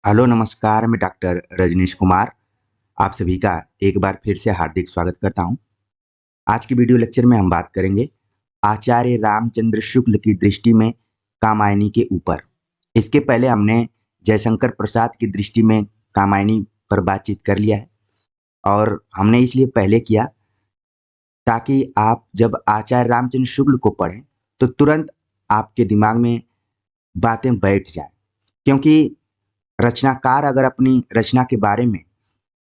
Hello नमस्कार, मैं doctor Rajneesh Kumar आप सभी का एक बार फिर से हार्दिक स्वागत करता हूं। आज की वीडियो लेक्चर में हम बात करेंगे आचार्य रामचंद्र शुक्ल की दृष्टि में कामायनी के ऊपर। इसके पहले हमने जयशंकर प्रसाद की दृष्टि में कामायनी पर बातचीत कर लिया है और हमने इसलिए पहले किया ताकि आप जब आचार्य रामचंद्र शुक्ल को पढ़ें तो तुरंत आपके दिमाग में बातें बैठ जाए, क्योंकि रचनाकार अगर अपनी रचना के बारे में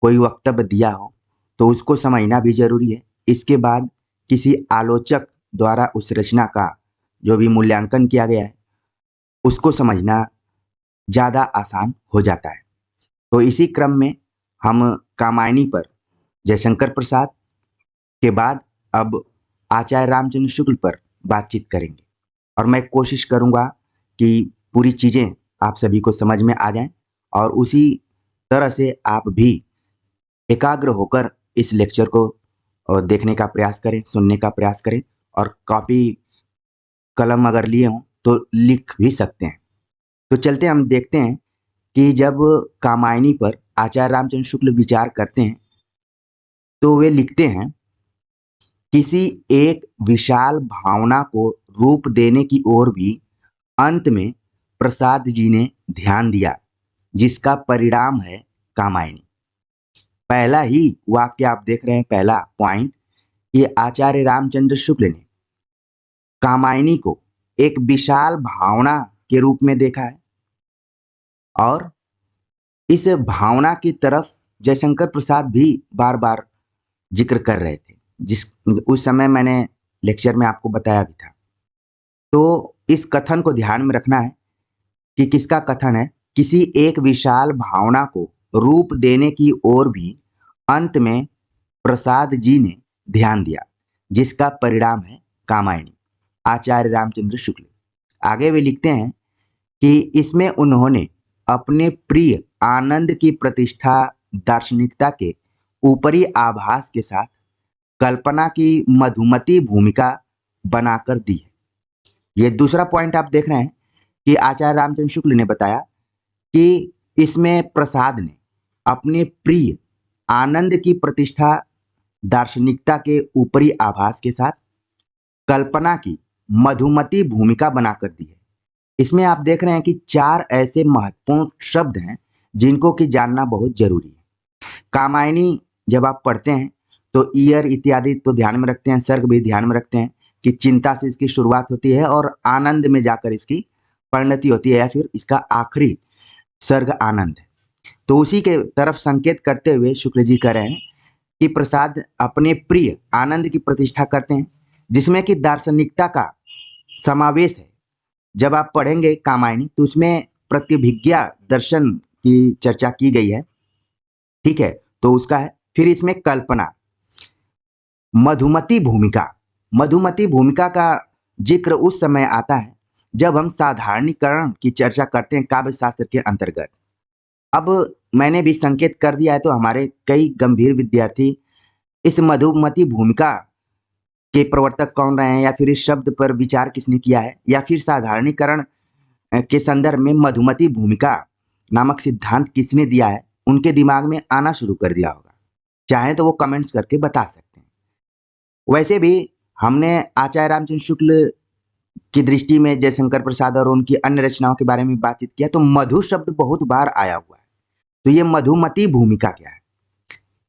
कोई वक्तव्य दिया हो तो उसको समझना भी जरूरी है। इसके बाद किसी आलोचक द्वारा उस रचना का जो भी मूल्यांकन किया गया है उसको समझना ज़्यादा आसान हो जाता है। तो इसी क्रम में हम कामायनी पर जयशंकर प्रसाद के बाद अब आचार्य रामचंद्र शुक्ल पर बातचीत करेंगे और मैं कोशिश करूंगा कि पूरी चीज़ें आप सभी को समझ में आ जाएं और उसी तरह से आप भी एकाग्र होकर इस लेक्चर को देखने का प्रयास करें, सुनने का प्रयास करें और कॉपी कलम अगर लिए हों तो लिख भी सकते हैं। तो चलते हम देखते हैं कि जब कामायनी पर आचार्य रामचंद्र शुक्ल विचार करते हैं तो वे लिखते हैं, किसी एक विशाल भावना को रूप देने की ओर भी अंत में प्रसाद जी ने ध्यान दिया, जिसका परिणाम है कामायनी। पहला ही वाक्य आप देख रहे हैं, पहला पॉइंट, ये आचार्य रामचंद्र शुक्ल ने कामायनी को एक विशाल भावना के रूप में देखा है और इस भावना की तरफ जयशंकर प्रसाद भी बार बार जिक्र कर रहे थे, जिस उस समय मैंने लेक्चर में आपको बताया भी था। तो इस कथन को ध्यान में रखना है कि किसका कथन है, किसी एक विशाल भावना को रूप देने की ओर भी अंत में प्रसाद जी ने ध्यान दिया, जिसका परिणाम है कामायनी। आचार्य रामचंद्र शुक्ल आगे वे लिखते हैं कि इसमें उन्होंने अपने प्रिय आनंद की प्रतिष्ठा दार्शनिकता के ऊपरी आभास के साथ कल्पना की मधुमती भूमिका बनाकर दी है। ये दूसरा पॉइंट आप देख रहे हैं कि आचार्य रामचंद्र शुक्ल ने बताया कि इसमें प्रसाद ने अपने प्रिय आनंद की प्रतिष्ठा दार्शनिकता के ऊपरी आभास के साथ कल्पना की मधुमती भूमिका बनाकर दी है। इसमें आप देख रहे हैं कि चार ऐसे महत्वपूर्ण शब्द हैं जिनको कि जानना बहुत जरूरी है। कामायनी जब आप पढ़ते हैं तो ईयर इत्यादि तो ध्यान में रखते हैं, सर्ग भी ध्यान में रखते हैं कि चिंता से इसकी शुरुआत होती है और आनंद में जाकर इसकी परिणति होती है, या फिर इसका आखिरी सर्ग आनंद है। तो उसी के तरफ संकेत करते हुए शुक्ल जी कह रहे हैं कि प्रसाद अपने प्रिय आनंद की प्रतिष्ठा करते हैं, जिसमें कि दार्शनिकता का समावेश है। जब आप पढ़ेंगे कामायनी तो उसमें प्रतिभिज्ञा दर्शन की चर्चा की गई है, ठीक है, तो उसका है। फिर इसमें कल्पना, मधुमती भूमिका का जिक्र उस समय आता है जब हम साधारणीकरण की चर्चा करते हैं काव्य शास्त्र के अंतर्गत। अब मैंने भी संकेत कर दिया है तो हमारे कई गंभीर विद्यार्थी इस मधुमती भूमिका के प्रवर्तक कौन रहे हैं, या फिर इस शब्द पर विचार किसने किया है, या फिर साधारणीकरण के संदर्भ में मधुमती भूमिका नामक सिद्धांत किसने दिया है, उनके दिमाग में आना शुरू कर दिया होगा। चाहे तो वो कमेंट्स करके बता सकते हैं। वैसे भी हमने आचार्य रामचंद्र शुक्ल की दृष्टि में जयशंकर प्रसाद और उनकी अन्य रचनाओं के बारे में बातचीत किया तो मधु शब्द बहुत बार आया हुआ है। तो ये मधुमती भूमिका क्या है,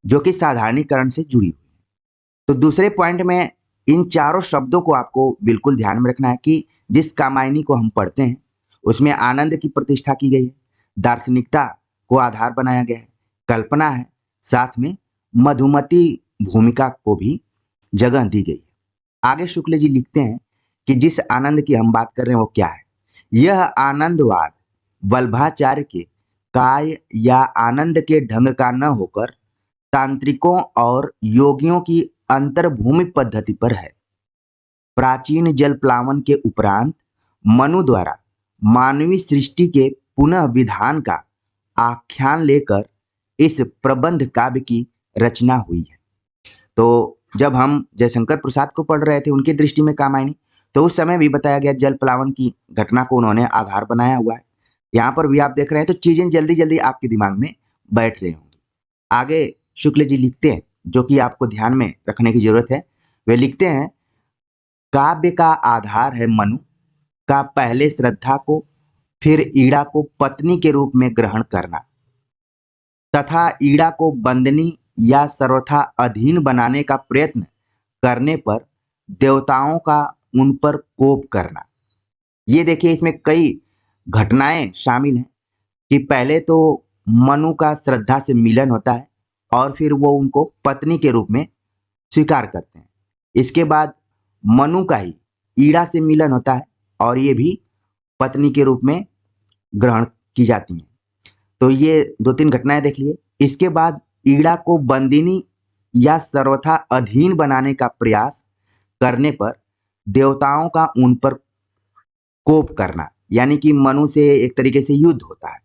जो कि साधारणीकरण से जुड़ी हुई है। तो दूसरे पॉइंट में इन चारों शब्दों को आपको बिल्कुल ध्यान में रखना है कि जिस कामायनी को हम पढ़ते हैं उसमें आनंद की प्रतिष्ठा की गई है, दार्शनिकता को आधार बनाया गया है, कल्पना है, साथ में मधुमती भूमिका को भी जगह दी गई है। आगे शुक्ल जी लिखते हैं कि जिस आनंद की हम बात कर रहे हैं वो क्या है। यह आनंदवाद वल्लभाचार्य के काय या आनंद के ढंग का न होकर तांत्रिकों और योगियों की अंतर्भूमि पद्धति पर है। प्राचीन जल प्लावन के उपरांत मनु द्वारा मानवीय सृष्टि के पुनः विधान का आख्यान लेकर इस प्रबंध काव्य की रचना हुई है। तो जब हम जयशंकर प्रसाद को पढ़ रहे थे उनकी दृष्टि में कामायनी, तो उस समय भी बताया गया जल प्लावन की घटना को उन्होंने आधार बनाया हुआ है। यहाँ पर भी आप देख रहे हैं तो चीजें जल्दी जल्दी आपके दिमाग में बैठ रही होंगी। आगे शुक्ल जी लिखते हैं, जो कि आपको ध्यान में रखने की जरूरत है। वे लिखते हैं, काव्य का आधार है मनु का पहले श्रद्धा को, फिर ईड़ा को पत्नी के रूप में ग्रहण करना तथा ईड़ा को बंदनी या सर्वथा अधीन बनाने का प्रयत्न करने पर देवताओं का उन पर कोप करना। ये देखिए, इसमें कई घटनाएं शामिल हैं कि पहले तो मनु का श्रद्धा से मिलन होता है और फिर वो उनको पत्नी के रूप में स्वीकार करते हैं। इसके बाद मनु का ही ईड़ा से मिलन होता है और ये भी पत्नी के रूप में ग्रहण की जाती हैं। तो ये 2-3 घटनाएं देख लिए। इसके बाद ईड़ा को बंदिनी या सर्वथा अधीन बनाने का प्रयास करने पर देवताओं का उन पर कोप करना, यानी कि मनु से एक तरीके से युद्ध होता है।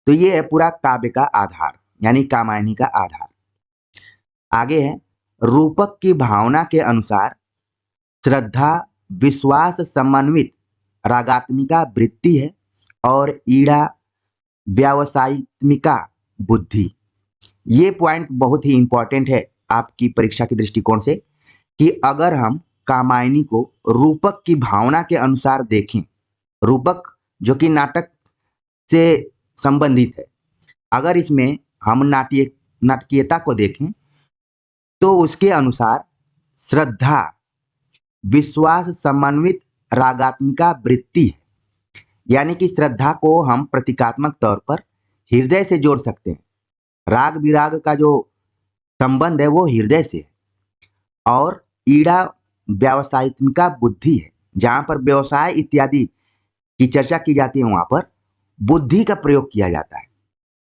तो ये है पूरा काव्य का आधार, यानी कामायनी का आधार। आगे है, रूपक की भावना के अनुसार श्रद्धा विश्वास समन्वित रागात्मिका वृत्ति है और ईड़ा व्यावसायित्मिका बुद्धि। ये पॉइंट बहुत ही इंपॉर्टेंट है आपकी परीक्षा के दृष्टिकोण से कि अगर हम कामायनी को रूपक की भावना के अनुसार देखें, रूपक जो कि नाटक से संबंधित है, अगर इसमें हम नाटकीयता को देखें तो उसके अनुसार श्रद्धा विश्वास समन्वित रागात्मिका वृत्ति है, यानी कि श्रद्धा को हम प्रतीकात्मक तौर पर हृदय से जोड़ सकते हैं। राग विराग का जो संबंध है वो हृदय से है। और ईड़ा व्यावसायित्मिका बुद्धि है, जहां पर व्यवसाय इत्यादि की चर्चा की जाती है वहां पर बुद्धि का प्रयोग किया जाता है।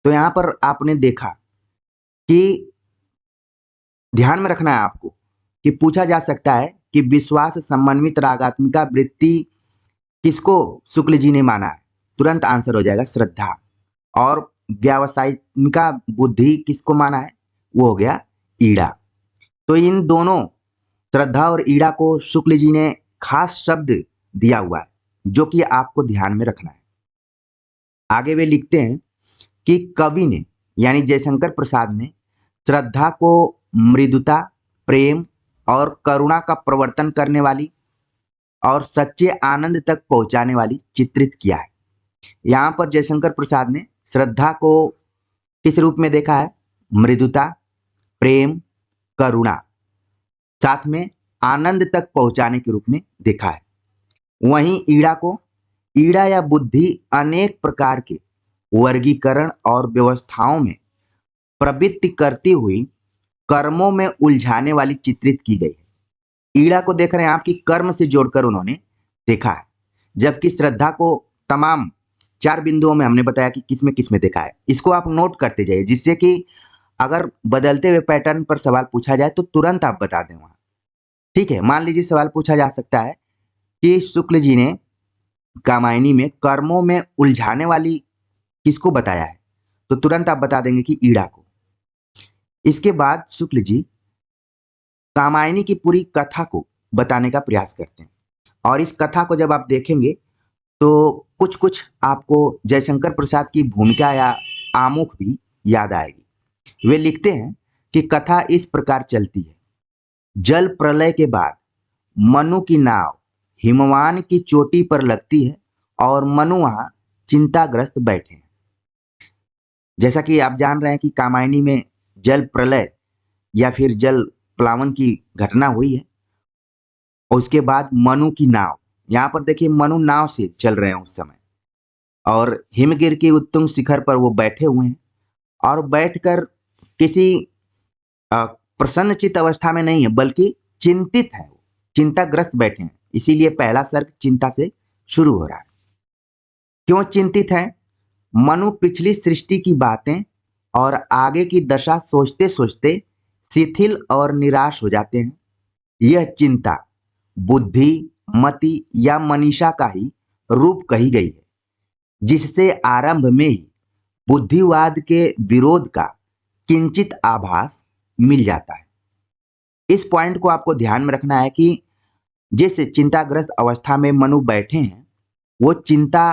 तो यहां पर आपने देखा कि ध्यान में रखना है आपको कि पूछा जा सकता है कि विश्वास समन्वित रागात्मिका वृत्ति किसको शुक्ल जी ने माना है, तुरंत आंसर हो जाएगा श्रद्धा। और व्यावसायित्मिका बुद्धि किसको माना है, वो हो गया ईड़ा। तो इन दोनों श्रद्धा और ईड़ा को शुक्ल जी ने खास शब्द दिया हुआ है, जो कि आपको ध्यान में रखना है। आगे वे लिखते हैं कि कवि ने यानी जयशंकर प्रसाद ने श्रद्धा को मृदुता, प्रेम और करुणा का प्रवर्तन करने वाली और सच्चे आनंद तक पहुंचाने वाली चित्रित किया है। यहाँ पर जयशंकर प्रसाद ने श्रद्धा को किस रूप में देखा है, मृदुता, प्रेम, करुणा, साथ में आनंद तक पहुंचाने के रूप में देखा है। वहीं ईड़ा को ईड़ा या बुद्धि अनेक प्रकार के वर्गीकरण और व्यवस्थाओं में प्रवृत्ति करती हुई कर्मों में उलझाने वाली चित्रित की गई है। ईड़ा को देख रहे हैं आपकी कर्म से जोड़कर उन्होंने देखा है, जबकि श्रद्धा को तमाम 4 बिंदुओं में हमने बताया कि किस में देखा है। इसको आप नोट करते जाइए, जिससे कि अगर बदलते हुए पैटर्न पर सवाल पूछा जाए तो तुरंत आप बता दें वहां। ठीक है, मान लीजिए सवाल पूछा जा सकता है कि शुक्ल जी ने कामायनी में कर्मों में उलझाने वाली किसको बताया है, तो तुरंत आप बता देंगे कि ईड़ा को। इसके बाद शुक्ल जी कामायनी की पूरी कथा को बताने का प्रयास करते हैं और इस कथा को जब आप देखेंगे तो कुछ कुछ आपको जयशंकर प्रसाद की भूमिका या आमुख भी याद आएगी। वे लिखते हैं कि कथा इस प्रकार चलती है। जल प्रलय के बाद मनु की नाव हिमवान की चोटी पर लगती है और मनु वहां चिंताग्रस्त बैठे हैं। जैसा कि आप जान रहे हैं कि कामायनी में जल प्रलय या फिर जल प्लावन की घटना हुई है और उसके बाद मनु की नाव, यहाँ पर देखिए मनु नाव से चल रहे हैं उस समय और हिमगिर की उत्तुंग शिखर पर वो बैठे हुए हैं और बैठकर किसी प्रसन्नचित्त अवस्था में नहीं है, बल्कि चिंतित है, चिंताग्रस्त बैठे हैं। इसीलिए पहला सर्ग चिंता से शुरू हो रहा है। क्यों चिंतित है? मनु पिछली सृष्टि की बातें और आगे की दशा सोचते सोचते शिथिल और निराश हो जाते हैं। यह चिंता बुद्धि, मति या मनीषा का ही रूप कही गई है, जिससे आरंभ में ही बुद्धिवाद के विरोध का किंचित आभास मिल जाता है। इस पॉइंट को आपको ध्यान में रखना है कि जिस चिंताग्रस्त अवस्था में मनु बैठे हैं वो चिंता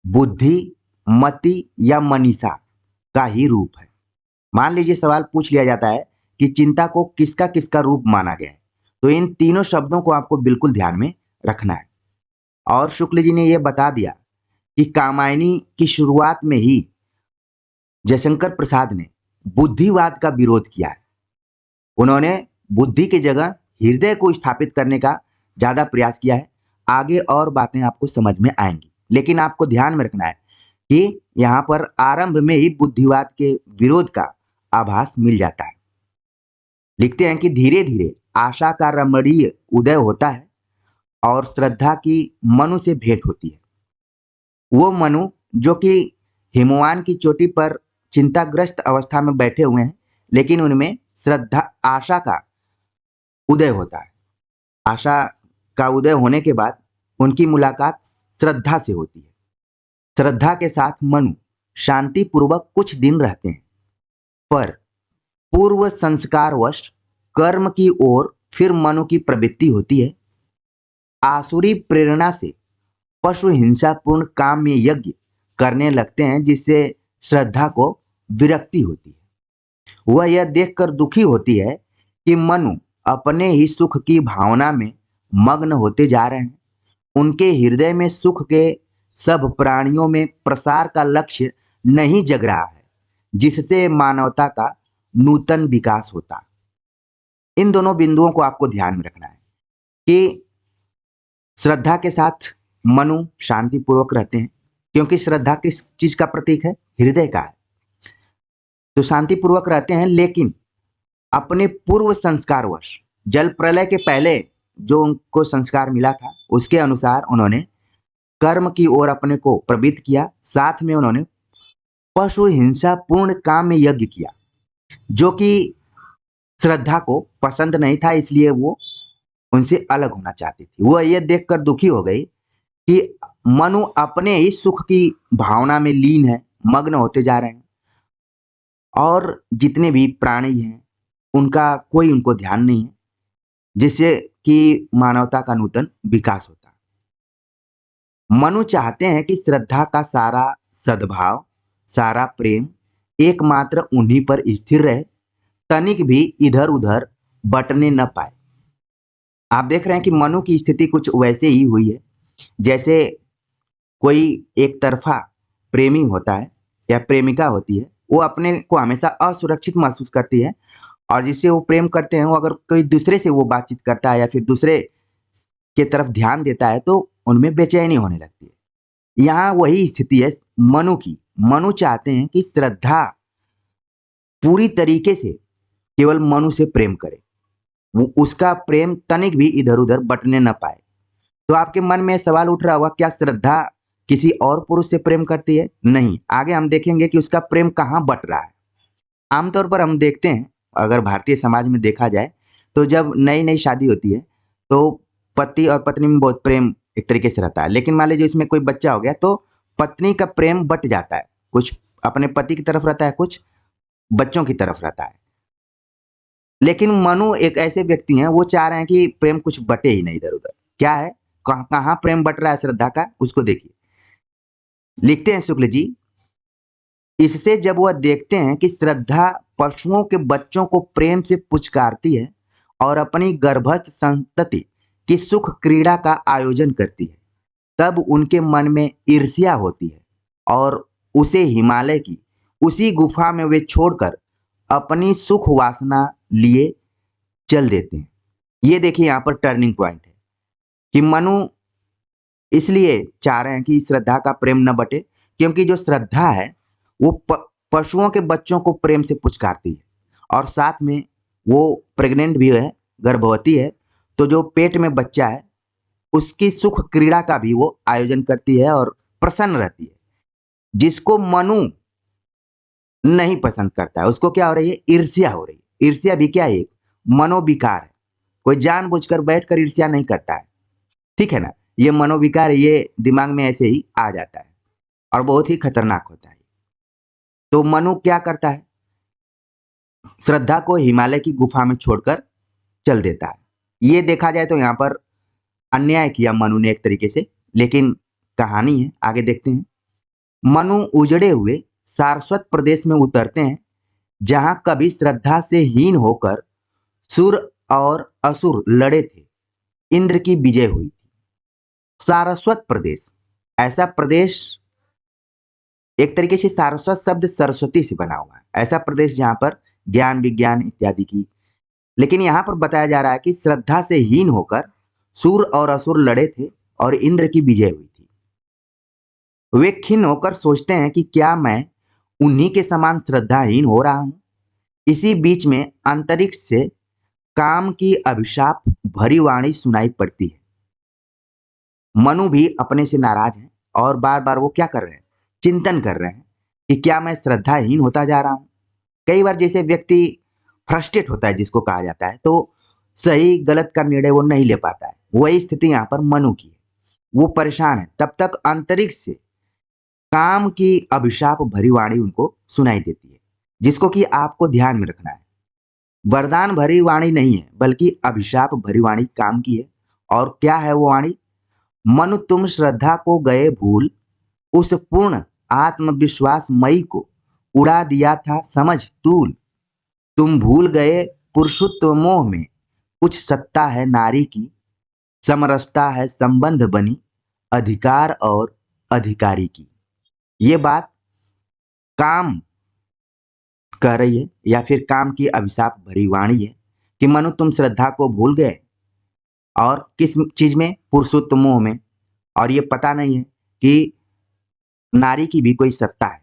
बुद्धि, मति या मनीषा का ही रूप है। मान लीजिए सवाल पूछ लिया जाता है कि चिंता को किसका किसका रूप माना गया है, तो इन तीनों शब्दों को आपको बिल्कुल ध्यान में रखना है। और शुक्ल जी ने यह बता दिया कि कामायनी की शुरुआत में ही जयशंकर प्रसाद ने बुद्धिवाद का विरोध किया है। उन्होंने बुद्धि की जगह हृदय को स्थापित करने का ज्यादा प्रयास किया है। आगे और बातें आपको समझ में आएंगी, लेकिन आपको ध्यान में रखना है कि यहाँ पर आरंभ में ही बुद्धिवाद के विरोध का आभास मिल जाता है। लिखते हैं कि धीरे धीरे आशा का रमणीय उदय होता है और श्रद्धा की मनु से भेंट होती है। वो मनु जो कि हिमवान की चोटी पर चिंताग्रस्त अवस्था में बैठे हुए हैं, लेकिन उनमें श्रद्धा आशा का उदय होता है। आशा का उदय होने के बाद उनकी मुलाकात श्रद्धा से होती है। श्रद्धा के साथ मनु शांतिपूर्वक कुछ दिन रहते हैं, पर पूर्व संस्कारवश कर्म की ओर फिर मनु की प्रवृत्ति होती है। आसुरी प्रेरणा से पशु हिंसापूर्ण काम में यज्ञ करने लगते हैं, जिससे श्रद्धा को विरक्ति होती है। वह यह देखकर दुखी होती है कि मनु अपने ही सुख की भावना में मग्न होते जा रहे हैं। उनके हृदय में सुख के सब प्राणियों में प्रसार का लक्ष्य नहीं जग रहा है, जिससे मानवता का नूतन विकास होता। इन दोनों बिंदुओं को आपको ध्यान में रखना है कि श्रद्धा के साथ मनु शांतिपूर्वक रहते हैं, क्योंकि श्रद्धा किस चीज का प्रतीक है? हृदय का है। तो शांतिपूर्वक रहते हैं, लेकिन अपने पूर्व संस्कारवश जल प्रलय के पहले जो उनको संस्कार मिला था उसके अनुसार उन्होंने कर्म की ओर अपने को प्रवृत्त किया। साथ में उन्होंने पशु हिंसा पूर्ण काम में यज्ञ किया, जो कि श्रद्धा को पसंद नहीं था, इसलिए वो उनसे अलग होना चाहती थी। वह यह देखकर दुखी हो गई कि मनु अपने ही सुख की भावना में लीन है, मग्न होते जा रहे हैं, और जितने भी प्राणी हैं उनका कोई उनको ध्यान नहीं है, जिससे कि मानवता का नूतन विकास होता है। मनु चाहते हैं कि श्रद्धा का सारा सद्भाव, सारा प्रेम एकमात्र उन्हीं पर स्थिर रहे, तनिक भी इधर उधर बटने न पाए। आप देख रहे हैं कि मनु की स्थिति कुछ वैसे ही हुई है जैसे कोई एक तरफा प्रेमी होता है या प्रेमिका होती है। वो अपने को हमेशा असुरक्षित महसूस करती है, और जिससे वो प्रेम करते हैं, वो अगर कोई दूसरे से वो बातचीत करता है या फिर दूसरे के तरफ ध्यान देता है तो उनमें बेचैनी होने लगती है। यहाँ वही स्थिति है मनु की। मनु चाहते हैं कि श्रद्धा पूरी तरीके से केवल मनु से प्रेम करे, वो उसका प्रेम तनिक भी इधर उधर बटने न पाए। तो आपके मन में सवाल उठ रहा होगा, क्या श्रद्धा किसी और पुरुष से प्रेम करती है? नहीं। आगे हम देखेंगे कि उसका प्रेम कहाँ बट रहा है। आमतौर पर हम देखते हैं, अगर भारतीय समाज में देखा जाए तो जब नई नई शादी होती है तो पति और पत्नी में बहुत प्रेम एक तरीके से रहता है, लेकिन मान लीजिए इसमें कोई बच्चा हो गया तो पत्नी का प्रेम बट जाता है। कुछ अपने पति की तरफ रहता है, कुछ बच्चों की तरफ रहता है। लेकिन मनु एक ऐसे व्यक्ति हैं, वो चाह रहे हैं कि प्रेम कुछ बटे ही नहीं इधर उधर। क्या है, कहाँ प्रेम बट रहा है श्रद्धा का, उसको देखिए। लिखते हैं शुक्ल जी, इससे जब वह देखते हैं कि श्रद्धा पशुओं के बच्चों को प्रेम से पुचकारती है और अपनी गर्भस्थ संतति की सुख क्रीड़ा का आयोजन करती है, तब उनके मन में ईर्ष्या होती है और उसे हिमालय की उसी गुफा में वे छोड़कर अपनी सुख वासना लिए चल देते हैं। ये देखिए यहाँ पर टर्निंग पॉइंट है कि मनु इसलिए चाह रहे हैं कि श्रद्धा का प्रेम न बटे, क्योंकि जो श्रद्धा है वो पशुओं के बच्चों को प्रेम से पुचकारती है, और साथ में वो प्रेग्नेंट भी है, गर्भवती है, तो जो पेट में बच्चा है उसकी सुख क्रीड़ा का भी वो आयोजन करती है और प्रसन्न रहती है। जिसको मनु नहीं पसंद करता है उसको क्या हो रही है? ईर्ष्या हो रही है। ईर्ष्या भी क्या है? एक मनोविकार है। कोई जानबूझकर बैठकर ईर्ष्या नहीं करता है, ठीक है ना। ये मनोविकार है, ये दिमाग में ऐसे ही आ जाता है और बहुत ही खतरनाक होता है। तो मनु क्या करता है? श्रद्धा को हिमालय की गुफा में छोड़कर चल देता है। ये देखा जाए तो यहाँ पर अन्याय किया मनु ने एक तरीके से, लेकिन कहानी है, आगे देखते हैं। मनु उजड़े हुए सारस्वत प्रदेश में उतरते हैं, जहां कभी श्रद्धा से हीन होकर सुर और असुर लड़े थे, इंद्र की विजय हुई। सारस्वत प्रदेश ऐसा प्रदेश, एक तरीके से सारस्वत शब्द सरस्वती से बना हुआ है, ऐसा प्रदेश जहां पर ज्ञान विज्ञान इत्यादि की, लेकिन यहां पर बताया जा रहा है कि श्रद्धा से हीन होकर सूर और असुर लड़े थे और इंद्र की विजय हुई थी। वे खिन्न होकर सोचते हैं कि क्या मैं उन्हीं के समान श्रद्धाहीन हो रहा हूं। इसी बीच में अंतरिक्ष से काम की अभिशाप भरी वाणी सुनाई पड़ती है। मनु भी अपने से नाराज हैं और बार बार वो क्या कर रहे हैं, चिंतन कर रहे हैं कि क्या मैं श्रद्धाहीन होता जा रहा हूं। कई बार जैसे व्यक्ति फ्रस्ट्रेट होता है, जिसको कहा जाता है, तो सही गलत का निर्णय वो नहीं ले पाता है। वही स्थिति यहाँ पर मनु की है। वो परेशान है। तब तक अंतरिक्ष से काम की अभिशाप भरी वाणी उनको सुनाई देती है, जिसको कि आपको ध्यान में रखना है। वरदान भरी वाणी नहीं है, बल्कि अभिशाप भरी वाणी काम की है। और क्या है वो वाणी? मनु तुम श्रद्धा को गए भूल, उस पूर्ण आत्मविश्वास मई को उड़ा दिया था समझ तूल। तुम भूल गए पुरुषत्व मोह में कुछ सत्ता है नारी की, समरसता है संबंध बनी अधिकार और अधिकारी की। ये बात काम कह रही है, या फिर काम की अभिशाप भरी वाणी है कि मनु तुम श्रद्धा को भूल गए, और किस चीज में? पुरुषत्व मोह में। और ये पता नहीं है कि नारी की भी कोई सत्ता है,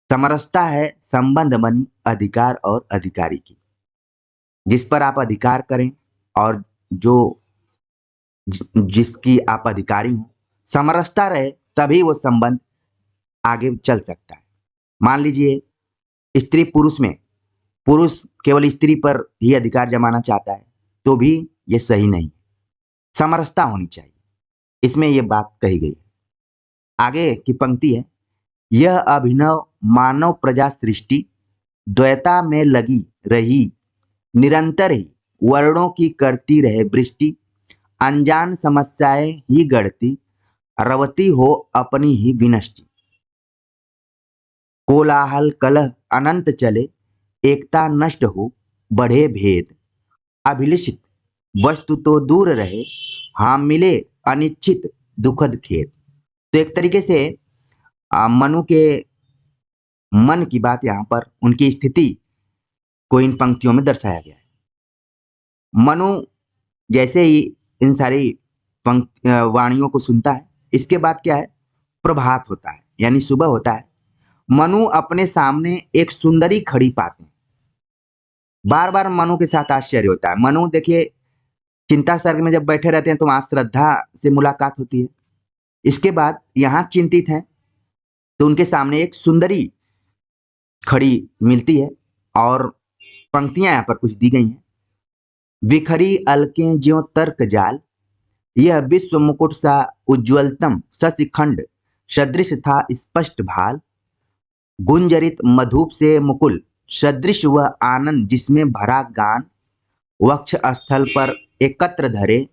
समरसता है संबंध बनी अधिकार और अधिकारी की। जिस पर आप अधिकार करें और जो जिसकी आप अधिकारी हो, समरसता रहे, तभी वो संबंध आगे चल सकता है। मान लीजिए स्त्री पुरुष में पुरुष केवल स्त्री पर ही अधिकार जमाना चाहता है, तो भी ये सही नहीं। समरसता होनी चाहिए, इसमें ये बात कही गई है। आगे की पंक्ति है, यह अभिनव मानव प्रजा सृष्टि द्वैता में लगी रही, निरंतर ही वर्णों की करती रहे वृष्टि, अनजान समस्याएं ही गढ़ती, रवती हो अपनी ही विनष्टि। कोलाहल कलह अनंत चले, एकता नष्ट हो बढ़े भेद, अभिलषित वस्तु तो दूर रहे, हाँ मिले अनिश्चित दुखद खेद। तो एक तरीके से मनु के मन की बात यहाँ पर, उनकी स्थिति को इन पंक्तियों में दर्शाया गया है। मनु जैसे ही इन सारी वाणियों को सुनता है, इसके बाद क्या है, प्रभात होता है, यानी सुबह होता है। मनु अपने सामने एक सुंदरी खड़ी पाते हैं। बार बार मनु के साथ आश्चर्य होता है। मनु देखिए, चिंता सर्ग में जब बैठे रहते हैं तो वहां श्रद्धा से मुलाकात होती है। इसके बाद यहाँ चिंतित हैं तो उनके सामने एक सुंदरी खड़ी मिलती है, और पंक्तियां यहाँ पर कुछ दी गई हैं। विखरी अलकें ज्यों तर्क जाल, यह विश्व मुकुट सा उज्ज्वलतम शशिखंड, सदृश था स्पष्ट भाल, गुंजरित मधुप से मुकुल, सदृश वह आनंद जिसमें भरा गान, वक्ष स्थल पर एकत्र धरे,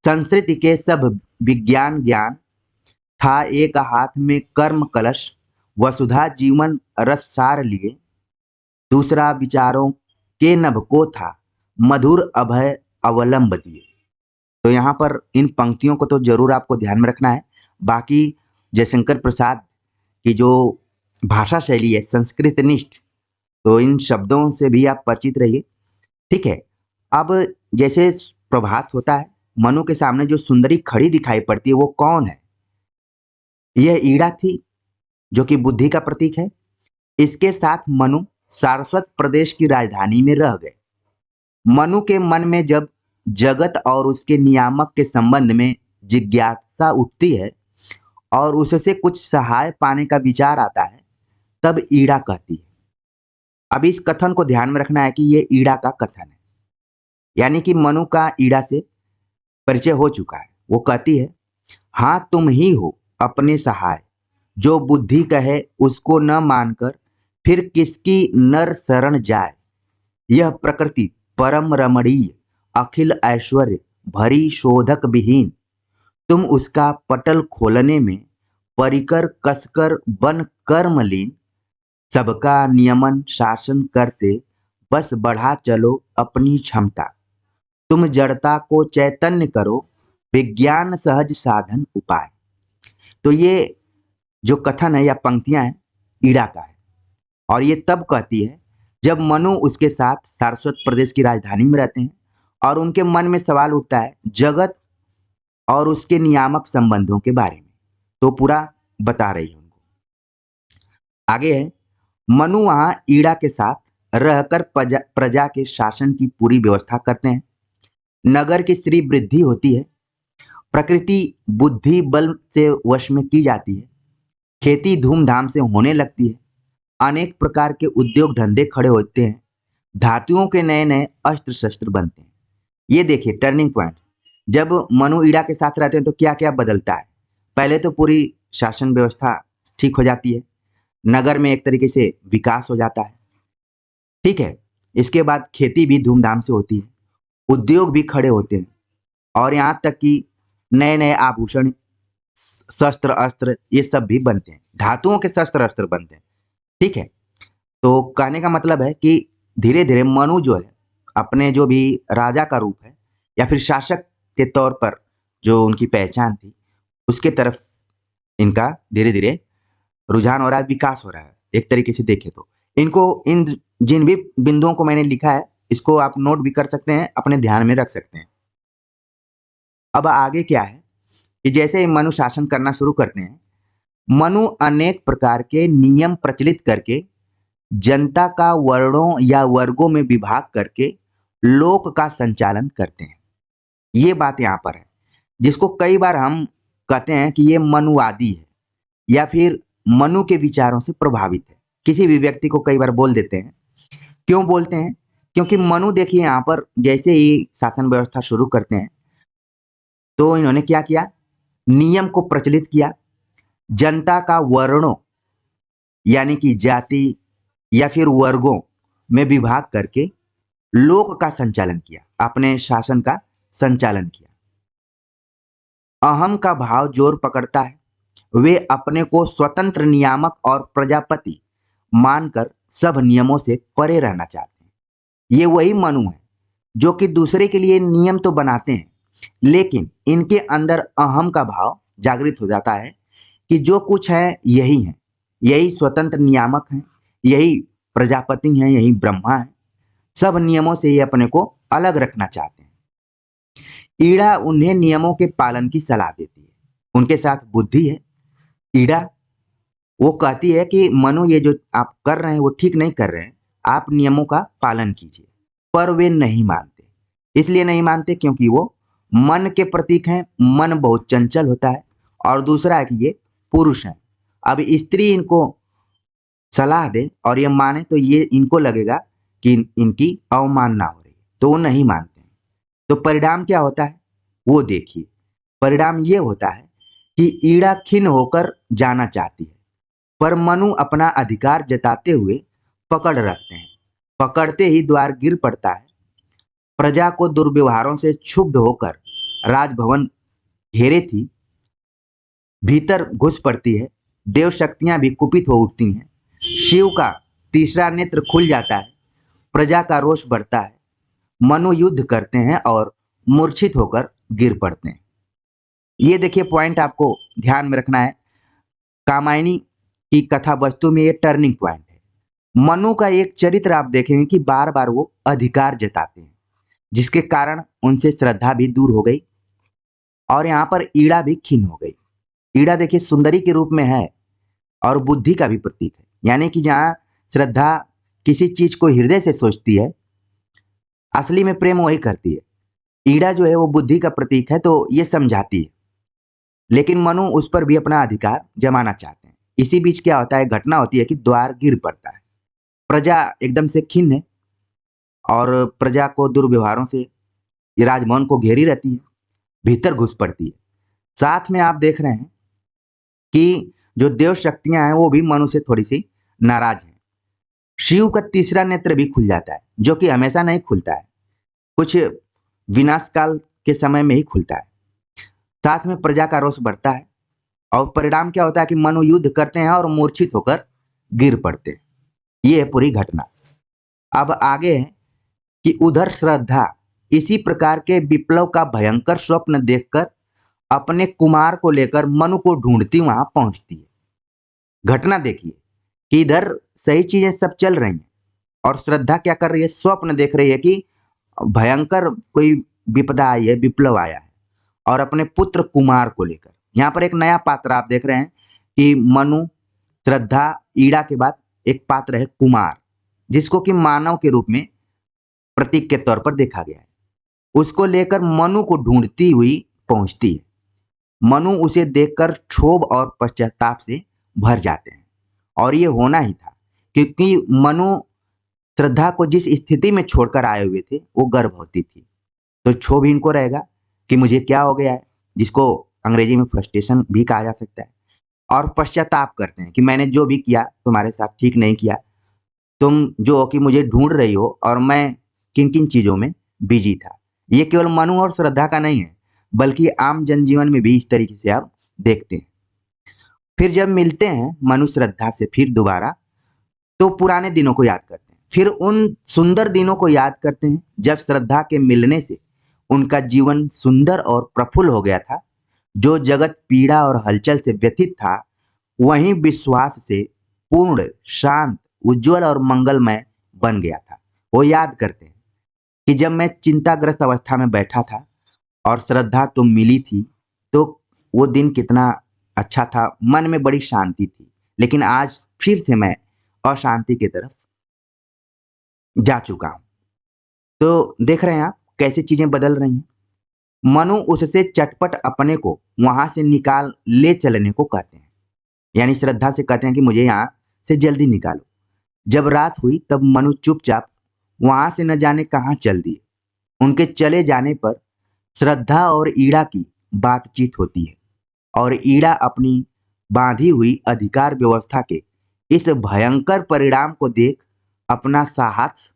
संस्कृति के सब विज्ञान ज्ञान, था एक हाथ में कर्म कलश, वसुधा जीवन रस सार लिए, दूसरा विचारों के नभ को था, मधुर अभय अवलंब दिए। तो यहाँ पर इन पंक्तियों को तो जरूर आपको ध्यान में रखना है। बाकी जयशंकर प्रसाद की जो भाषा शैली है संस्कृत निष्ठ, तो इन शब्दों से भी आप परिचित रहिए। ठीक है। अब जैसे प्रभात होता है, मनु के सामने जो सुंदरी खड़ी दिखाई पड़ती है वो कौन है? यह ईड़ा थी, जो कि बुद्धि का प्रतीक है। इसके साथ मनु सारस्वत प्रदेश की राजधानी में रह गए। मनु के मन में जब जगत और उसके नियामक के संबंध में जिज्ञासा उठती है और उससे कुछ सहाय पाने का विचार आता है, तब ईड़ा कहती है। अब इस कथन को ध्यान में रखना है कि यह ईड़ा का कथन है, यानी कि मनु का ईड़ा से परिचय हो चुका है। वो कहती है, हाँ तुम ही हो अपने सहाय, जो बुद्धि कहे उसको न मानकर फिर किसकी नर शरण जाए। यह प्रकृति परम रमणीय, अखिल ऐश्वर्य भरी शोधक विहीन, तुम उसका पटल खोलने में परिकर कसकर बन कर्मलीन, सबका नियमन शासन करते, बस बढ़ा चलो अपनी क्षमता, तुम जड़ता को चैतन्य करो, विज्ञान सहज साधन उपाय। तो ये जो कथन है या पंक्तियां हैं ईड़ा का है, और ये तब कहती है जब मनु उसके साथ सारस्वत प्रदेश की राजधानी में रहते हैं और उनके मन में सवाल उठता है जगत और उसके नियामक संबंधों के बारे में। तो पूरा बता रही है उनको। आगे है, मनु वहां ईड़ा के साथ रहकर प्रजा के शासन की पूरी व्यवस्था करते हैं। नगर की श्री वृद्धि होती है, प्रकृति बुद्धि बल से वश में की जाती है, खेती धूमधाम से होने लगती है, अनेक प्रकार के उद्योग धंधे खड़े होते हैं, धातुओं के नए नए अस्त्र शस्त्र बनते हैं। ये देखिए टर्निंग पॉइंट, जब मनु ईड़ा के साथ रहते हैं तो क्या क्या बदलता है। पहले तो पूरी शासन व्यवस्था ठीक हो जाती है, नगर में एक तरीके से विकास हो जाता है, ठीक है। इसके बाद खेती भी धूमधाम से होती है, उद्योग भी खड़े होते हैं, और यहाँ तक कि नए नए आभूषण शस्त्र अस्त्र ये सब भी बनते हैं, धातुओं के शस्त्र अस्त्र बनते हैं, ठीक है। तो कहने का मतलब है कि धीरे धीरे मनु जो है अपने जो भी राजा का रूप है या फिर शासक के तौर पर जो उनकी पहचान थी उसके तरफ इनका धीरे धीरे रुझान हो रहा है, विकास हो रहा है। एक तरीके से देखें तो इनको इन जिन भी बिंदुओं को मैंने लिखा है इसको आप नोट भी कर सकते हैं, अपने ध्यान में रख सकते हैं। अब आगे क्या है कि जैसे ही मनु शासन करना शुरू करते हैं, मनु अनेक प्रकार के नियम प्रचलित करके जनता का वर्णों या वर्गों में विभाग करके लोक का संचालन करते हैं। ये बात यहाँ पर है, जिसको कई बार हम कहते हैं कि ये मनुवादी है या फिर मनु के विचारों से प्रभावित है। किसी भी व्यक्ति को कई बार बोल देते हैं। क्यों बोलते हैं? क्योंकि मनु देखिए यहाँ पर जैसे ही शासन व्यवस्था शुरू करते हैं तो इन्होंने क्या किया, नियम को प्रचलित किया, जनता का वर्णों यानी कि जाति या फिर वर्गों में विभाग करके लोक का संचालन किया, अपने शासन का संचालन किया। अहम का भाव जोर पकड़ता है, वे अपने को स्वतंत्र नियामक और प्रजापति मानकर सब नियमों से परे रहना चाहते हैं। ये वही मनु है जो कि दूसरे के लिए नियम तो बनाते हैं, लेकिन इनके अंदर अहम का भाव जागृत हो जाता है कि जो कुछ है यही है, यही स्वतंत्र नियामक हैं, यही प्रजापति हैं, यही ब्रह्मा है। सब नियमों से ये अपने को अलग रखना चाहते हैं। ईड़ा उन्हें नियमों के पालन की सलाह देती है, उनके साथ बुद्धि है। ईड़ा वो कहती है कि मनु ये जो आप कर रहे हैं वो ठीक नहीं कर रहे हैं, आप नियमों का पालन कीजिए। पर वे नहीं मानते, इसलिए नहीं मानते क्योंकि वो मन के प्रतीक हैं, मन बहुत चंचल होता है, और दूसरा है कि ये पुरुष हैं। अब स्त्री इनको सलाह दे और ये माने तो ये इनको लगेगा कि इनकी अवमानना हो रही, तो वो नहीं मानते हैं। तो परिणाम क्या होता है वो देखिए। परिणाम ये होता है कि ईड़ा खिन्न होकर जाना चाहती है, पर मनु अपना अधिकार जताते हुए पकड़ रखते हैं। पकड़ते ही द्वार गिर पड़ता है। प्रजा को दुर्व्यवहारों से क्षुब्ध होकर राजभवन घेरे थी, भीतर घुस पड़ती है। देव शक्तियां भी कुपित हो उठती हैं। शिव का तीसरा नेत्र खुल जाता है। प्रजा का रोष बढ़ता है। मनु युद्ध करते हैं और मूर्छित होकर गिर पड़ते हैं। ये देखिए पॉइंट आपको ध्यान में रखना है। कामायनी की कथा वस्तु में ये टर्निंग पॉइंट है। मनु का एक चरित्र आप देखेंगे कि बार बार वो अधिकार जताते हैं, जिसके कारण उनसे श्रद्धा भी दूर हो गई और यहाँ पर ईड़ा भी खिन्न हो गई। ईड़ा देखिए सुंदरी के रूप में है और बुद्धि का भी प्रतीक है, यानी कि जहाँ श्रद्धा किसी चीज को हृदय से सोचती है, असली में प्रेम वही करती है। ईड़ा जो है वो बुद्धि का प्रतीक है, तो ये समझाती है, लेकिन मनु उस पर भी अपना अधिकार जमाना चाहते हैं। इसी बीच क्या होता है, घटना होती है कि द्वार गिर पड़ता है। प्रजा एकदम से खिन्न है और प्रजा को दुर्व्यवहारों से ये राजभवन को घेरी रहती है, भीतर घुस पड़ती है। साथ में आप देख रहे हैं कि जो देव शक्तियां हैं वो भी मनु से थोड़ी सी नाराज हैं। शिव का तीसरा नेत्र भी खुल जाता है, जो कि हमेशा नहीं खुलता है, कुछ विनाश काल के समय में ही खुलता है। साथ में प्रजा का रोष बढ़ता है और परिणाम क्या होता है कि मनु युद्ध करते हैं और मूर्छित होकर गिर पड़ते हैं। ये है पूरी घटना। अब आगे है कि उधर श्रद्धा इसी प्रकार के विप्लव का भयंकर स्वप्न देखकर अपने कुमार को लेकर मनु को ढूंढती वहां पहुंचती है। घटना देखिए कि इधर सही चीजें सब चल रही हैं और श्रद्धा क्या कर रही है, स्वप्न देख रही है कि भयंकर कोई विपदा आई है, विप्लव आया है, और अपने पुत्र कुमार को लेकर। यहाँ पर एक नया पात्र आप देख रहे हैं कि मनु, श्रद्धा, ईड़ा के बाद एक पात्र है कुमार, जिसको कि मानव के रूप में प्रतीक के तौर पर देखा गया है। उसको लेकर मनु को ढूंढती हुई पहुंचती है। मनु उसे देखकर क्षोभ और पश्चाताप से भर जाते हैं, और ये होना ही था क्योंकि मनु श्रद्धा को जिस स्थिति में छोड़कर आए हुए थे वो गर्भवती थी। तो क्षोभ इनको रहेगा कि मुझे क्या हो गया है, जिसको अंग्रेजी में फ्रस्ट्रेशन भी कहा जा सकता है, और पश्चाताप करते हैं कि मैंने जो भी किया तुम्हारे साथ ठीक नहीं किया, तुम जो कि मुझे ढूंढ रही हो और मैं किन किन चीजों में बिजी था। ये केवल मनु और श्रद्धा का नहीं है, बल्कि आम जनजीवन में भी इस तरीके से आप देखते हैं। फिर जब मिलते हैं मनु श्रद्धा से फिर दोबारा, तो पुराने दिनों को याद करते हैं, फिर उन सुंदर दिनों को याद करते हैं जब श्रद्धा के मिलने से उनका जीवन सुंदर और प्रफुल्ल हो गया था। जो जगत पीड़ा और हलचल से व्यथित था, वहीं विश्वास से पूर्ण, शांत, उज्जवल और मंगलमय बन गया था। वो याद करते हैं कि जब मैं चिंताग्रस्त अवस्था में बैठा था और श्रद्धा तुम मिली थी, तो वो दिन कितना अच्छा था, मन में बड़ी शांति थी। लेकिन आज फिर से मैं अशांति की तरफ जा चुका हूं। तो देख रहे हैं आप कैसे चीजें बदल रही हैं। मनु उससे चटपट अपने को वहां से निकाल ले चलने को कहते हैं, यानी श्रद्धा से कहते हैं कि मुझे यहाँ से जल्दी निकालो। जब रात हुई तब मनु चुपचाप वहां से न जाने कहां चल दिए। उनके चले जाने पर श्रद्धा और ईड़ा की बातचीत होती है, और ईड़ा अपनी बांधी हुई अधिकार व्यवस्था के इस भयंकर परिणाम को देख अपना साहस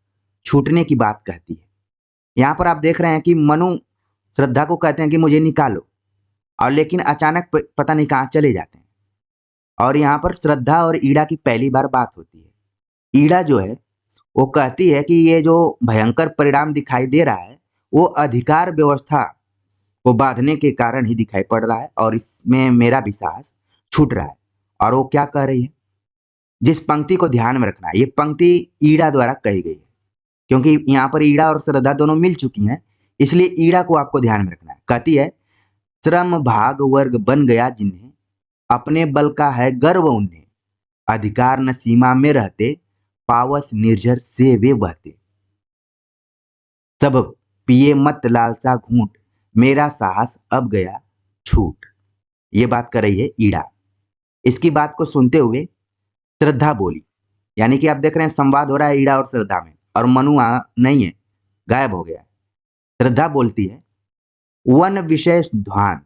छूटने की बात कहती है। यहाँ पर आप देख रहे हैं कि मनु श्रद्धा को कहते हैं कि मुझे निकालो, और लेकिन अचानक पता नहीं कहाँ चले जाते हैं। और यहाँ पर श्रद्धा और ईड़ा की पहली बार बात होती है। ईड़ा जो है वो कहती है कि ये जो भयंकर परिणाम दिखाई दे रहा है वो अधिकार व्यवस्था को बांधने के कारण ही दिखाई पड़ रहा है, और इसमें मेरा भी साहस छूट रहा है। और वो क्या कह रही है, जिस पंक्ति को ध्यान में रखना है, ये पंक्ति ईड़ा द्वारा कही गई है, क्योंकि यहाँ पर ईड़ा और श्रद्धा दोनों मिल चुकी हैं, इसलिए ईड़ा को आपको ध्यान में रखना है। कहती है, श्रम भाग वर्ग बन गया जिन्हें, अपने बल का है गर्व उन्हें, अधिकार न सीमा में रहते, पावस निर्जर से वे बहते, सब पिए मत लालसा घूंट, मेरा साहस अब गया छूट। ये बात कर रही है ईड़ा। इसकी बात को सुनते हुए श्रद्धा बोली, यानी कि आप देख रहे हैं संवाद हो रहा है ईड़ा और श्रद्धा में, और मनु वहां नहीं है, गायब हो गया। श्रद्धा बोलती है, वन विषय ध्वान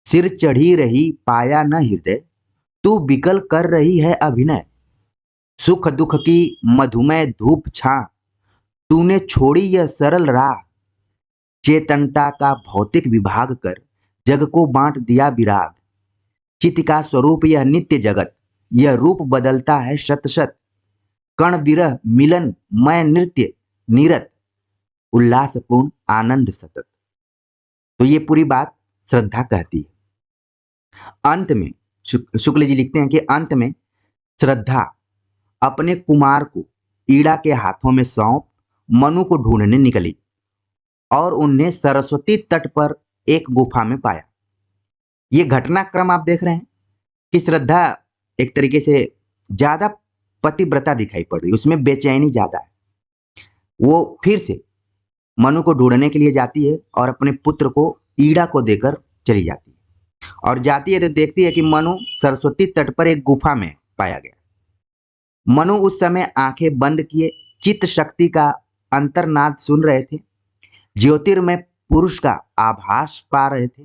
सिर चढ़ी रही पाया न हृदय, तू विकल कर रही है अभिनय, सुख दुख की मधुमय धूप छा, तूने छोड़ी यह सरल राह, चेतनता का भौतिक विभाग कर जग को बांट दिया विराग, चित्त का स्वरूप यह नित्य जगत, यह रूप बदलता है शत शत, कण विरह मिलन मय नृत्य निरत, उल्लासपूर्ण आनंद सतत। तो ये पूरी बात श्रद्धा कहती है। अंत में शुक्ल जी लिखते हैं कि अंत में श्रद्धा अपने कुमार को ईड़ा के हाथों में सौंप मनु को ढूंढने निकली, और उन्हें सरस्वती तट पर एक गुफा में पाया। ये घटनाक्रम आप देख रहे हैं कि श्रद्धा एक तरीके से ज्यादा पतिव्रता दिखाई पड़ रही, उसमें बेचैनी ज्यादा है। वो फिर से मनु को ढूंढने के लिए जाती है और अपने पुत्र को ईड़ा को देकर चली जाती है, और जाती है तो देखती है कि मनु सरस्वती तट पर एक गुफा में पाया गया। मनु उस समय आंखें बंद किए चित्त शक्ति का अंतर्नाद सुन रहे थे, ज्योतिर्मय पुरुष का आभास पा रहे थे,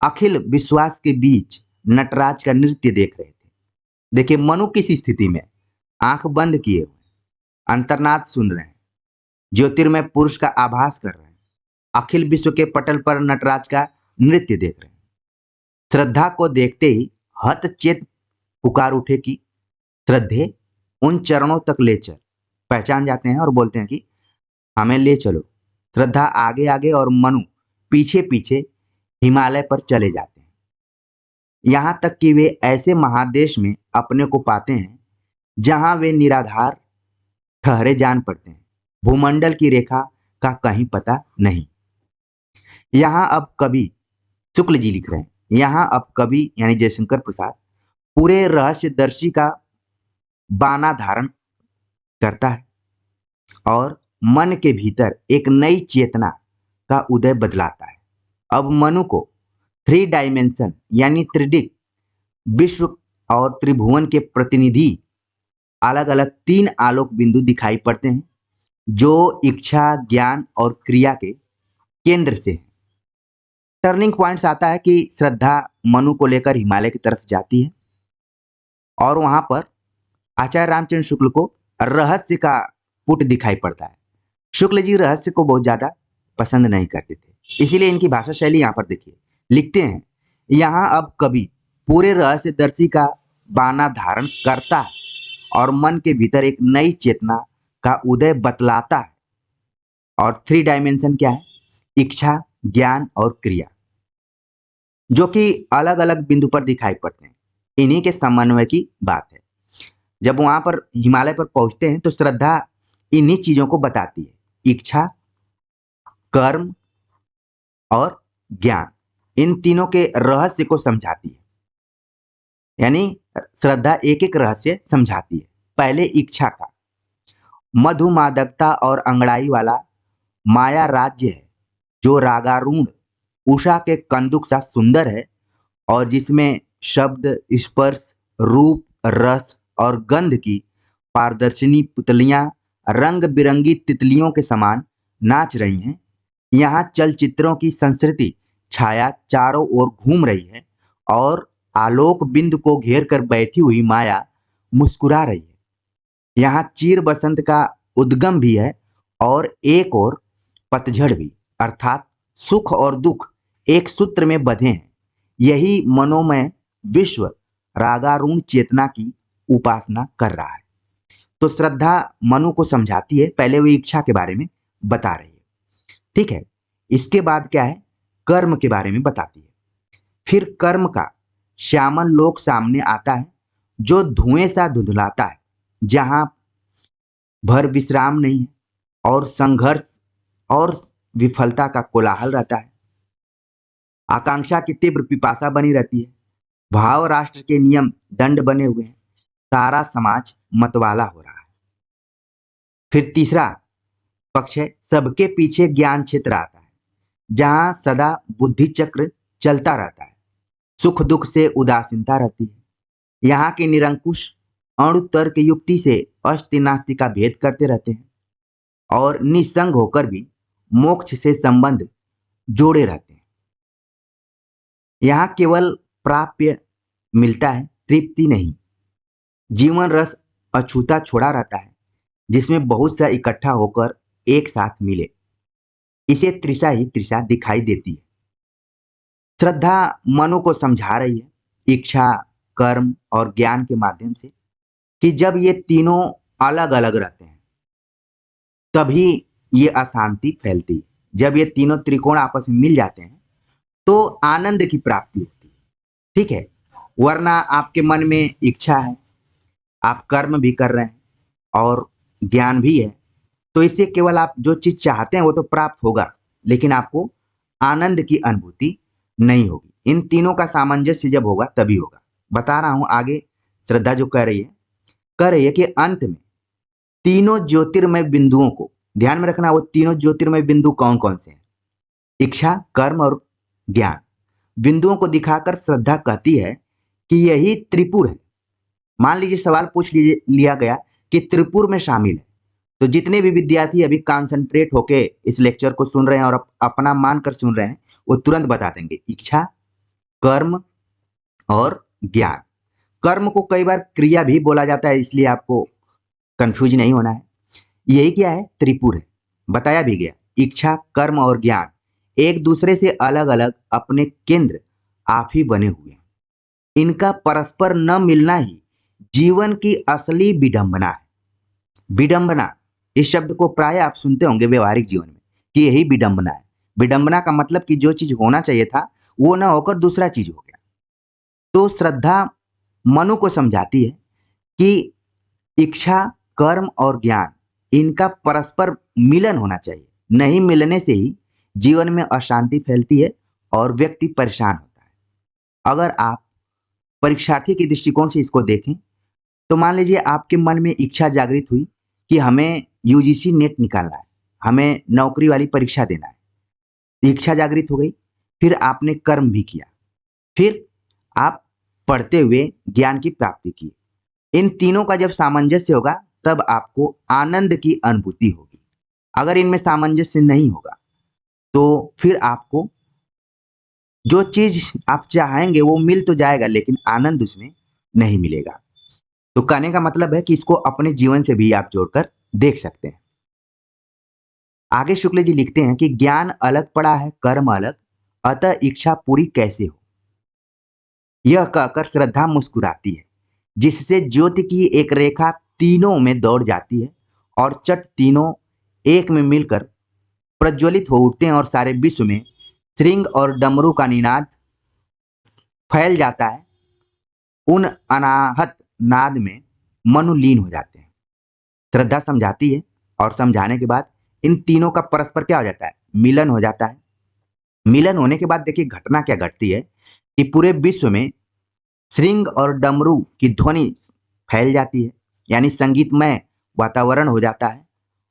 अखिल विश्वास के बीच नटराज का नृत्य देख रहे थे। देखिए मनु किस स्थिति में, आंख बंद किए हुए, अंतर्नाद सुन रहे हैं, ज्योतिर्मय पुरुष का आभास कर रहे हैं, अखिल विश्व के पटल पर नटराज का नृत्य देख रहे हैं। श्रद्धा को देखते ही हतचेत पुकार उठे कि श्रद्धे, उन चरणों तक ले चल। पहचान जाते हैं और बोलते हैं कि हमें ले चलो। श्रद्धा आगे आगे और मनु पीछे पीछे हिमालय पर चले जाते हैं। यहाँ तक कि वे ऐसे महादेश में अपने को पाते हैं जहां वे निराधार ठहरे जान पड़ते हैं। भूमंडल की रेखा का कहीं पता नहीं। यहाँ अब कवि शुक्ल जी लिख रहे हैं, यहाँ अब कवि यानी जयशंकर प्रसाद पूरे रहस्यदर्शी का बाना धारण करता है और मन के भीतर एक नई चेतना का उदय बदलाता है। अब मनु को 3 डायमेंशन यानी त्रिदिक विश्व और त्रिभुवन के प्रतिनिधि अलग अलग 3 आलोक बिंदु दिखाई पड़ते हैं जो इच्छा, ज्ञान और क्रिया के केंद्र से हैं। टर्निंग पॉइंट्स आता है कि श्रद्धा मनु को लेकर हिमालय की तरफ जाती है और वहां पर आचार्य रामचंद्र शुक्ल को रहस्य का पुट दिखाई पड़ता है। शुक्ल जी रहस्य को बहुत ज्यादा पसंद नहीं करते थे, इसीलिए इनकी भाषा शैली यहाँ पर देखिए। लिखते हैं, यहाँ अब कवि पूरे रहस्यदर्शी का बाना धारण करता है और मन के भीतर एक नई चेतना का उदय बतलाता है। और 3 डायमेंशन क्या है? इच्छा, ज्ञान और क्रिया, जो कि अलग अलग बिंदु पर दिखाई पड़ते हैं। इन्हीं के समन्वय की बात है। जब वहां पर हिमालय पर पहुंचते हैं तो श्रद्धा इन्हीं चीजों को बताती है, इच्छा, कर्म और ज्ञान। इन तीनों के रहस्य को समझाती है, यानी श्रद्धा एक एक रहस्य समझाती है। पहले इच्छा का, मधुमादकता और अंगड़ाई वाला माया राज्य है जो रागारूढ़ उषा के कंदुक सा सुंदर है और जिसमें शब्द, स्पर्श, रूप, रस और गंध की पारदर्शिनी पुतलियां रंग बिरंगी तितलियों के समान नाच रही हैं। यहाँ चलचित्रों की संस्कृति छाया चारों ओर घूम रही है और आलोक बिंदु को घेर कर बैठी हुई माया मुस्कुरा रही है। यहाँ चीर बसंत का उद्गम भी है और एक और पतझड़ भी, अर्थात सुख और दुख एक सूत्र में बंधे हैं। यही मनोमय विश्व रागारूढ़ चेतना की उपासना कर रहा है। तो श्रद्धा मनु को समझाती है, पहले वो इच्छा के बारे में बता रही है, ठीक है। इसके बाद क्या है? कर्म के बारे में बताती है। फिर कर्म का श्यामल लोक सामने आता है जो धुएं सा धुंधलाता है, जहां भर विश्राम नहीं है और संघर्ष और विफलता का कोलाहल रहता है। आकांक्षा की तीव्र पिपासा बनी रहती है। भाव राष्ट्र के नियम दंड बने हुए हैं। सारा समाज मतवाला हो रहा है। फिर तीसरा पक्ष है, सबके पीछे ज्ञान क्षेत्र आता है, जहां सदा बुद्धि चक्र चलता रहता है। सुख दुख से उदासीनता रहती है। यहाँ के निरंकुश अणु तर्क युक्ति से अस्ति नास्ति का भेद करते रहते हैं और निसंग होकर भी मोक्ष से संबंध जोड़े रहते हैं। यहाँ केवल प्राप्य मिलता है, तृप्ति नहीं। जीवन रस अछूता छोड़ा रहता है, जिसमें बहुत सा इकट्ठा होकर एक साथ मिले। इसे त्रिषा ही त्रिषा दिखाई देती है। श्रद्धा मनु को समझा रही है, इच्छा, कर्म और ज्ञान के माध्यम से, कि जब ये तीनों अलग अलग रहते हैं तभी ये अशांति फैलती है। जब ये तीनों त्रिकोण आपस में मिल जाते हैं तो आनंद की प्राप्ति होती है, ठीक है। वरना आपके मन में इच्छा है, आप कर्म भी कर रहे हैं और ज्ञान भी है, तो इससे केवल आप जो चीज चाहते हैं वो तो प्राप्त होगा, लेकिन आपको आनंद की अनुभूति नहीं होगी। इन तीनों का सामंजस्य जब होगा तभी होगा। बता रहा हूं आगे श्रद्धा जो कह रही है कि अंत में तीनों ज्योतिर्मय बिंदुओं को ध्यान में रखना। वो तीनों ज्योतिर्मय बिंदु कौन कौन से हैं? इच्छा, कर्म और ज्ञान बिंदुओं को दिखाकर श्रद्धा कहती है कि यही त्रिपुर है। मान लीजिए सवाल पूछ लिया गया कि त्रिपुर में शामिल है, तो जितने भी विद्यार्थी अभी कॉन्सेंट्रेट होके इस लेक्चर को सुन रहे हैं और अपना मानकर सुन रहे हैं, वो तुरंत बता देंगे इच्छा, कर्म और ज्ञान। कर्म को कई बार क्रिया भी बोला जाता है, इसलिए आपको कंफ्यूज नहीं होना है। यही क्या है? त्रिपुर है। बताया भी गया, इच्छा, कर्म और ज्ञान एक दूसरे से अलग अलग अपने केंद्र आप ही बने हुए हैं। इनका परस्पर न मिलना ही जीवन की असली विडंबना है। विडंबना, इस शब्द को प्राय आप सुनते होंगे व्यवहारिक जीवन में कि यही विडंबना है। विडंबना का मतलब कि जो चीज होना चाहिए था वो ना होकर दूसरा चीज हो गया। तो श्रद्धा मनु को समझाती है कि इच्छा, कर्म और ज्ञान, इनका परस्पर मिलन होना चाहिए। नहीं मिलने से ही जीवन में अशांति फैलती है और व्यक्ति परेशान होता है। अगर आप परीक्षार्थी के दृष्टिकोण से इसको देखें तो मान लीजिए आपके मन में इच्छा जागृत हुई कि हमें यूजीसी नेट निकालना है, हमें नौकरी वाली परीक्षा देना है। इच्छा जागृत हो गई, फिर आपने कर्म भी किया, फिर आप पढ़ते हुए ज्ञान की प्राप्ति की। इन तीनों का जब सामंजस्य होगा तब आपको आनंद की अनुभूति होगी। अगर इनमें सामंजस्य नहीं होगा तो फिर आपको जो चीज आप चाहेंगे वो मिल तो जाएगा लेकिन आनंद उसमें नहीं मिलेगा। तो कहने का मतलब है कि इसको अपने जीवन से भी आप जोड़कर देख सकते हैं। आगे शुक्ल जी लिखते हैं कि ज्ञान अलग पड़ा है, कर्म अलग, अतः इच्छा पूरी कैसे हो। यह कहकर श्रद्धा मुस्कुराती है, जिससे ज्योति की एक रेखा तीनों में दौड़ जाती है और चट तीनों एक में मिलकर प्रज्वलित हो उठते हैं और सारे विश्व में श्रृंग और डमरू का निनाद फैल जाता है। उन अनाहत नाद में मनु लीन हो जाते हैं। श्रद्धा समझाती है और समझाने के बाद इन तीनों का परस्पर क्या हो जाता है, मिलन हो जाता है। मिलन होने के बाद देखिए घटना क्या घटती है कि पूरे विश्व में श्रृंग और डमरू की ध्वनि फैल जाती है, यानी संगीतमय वातावरण हो जाता है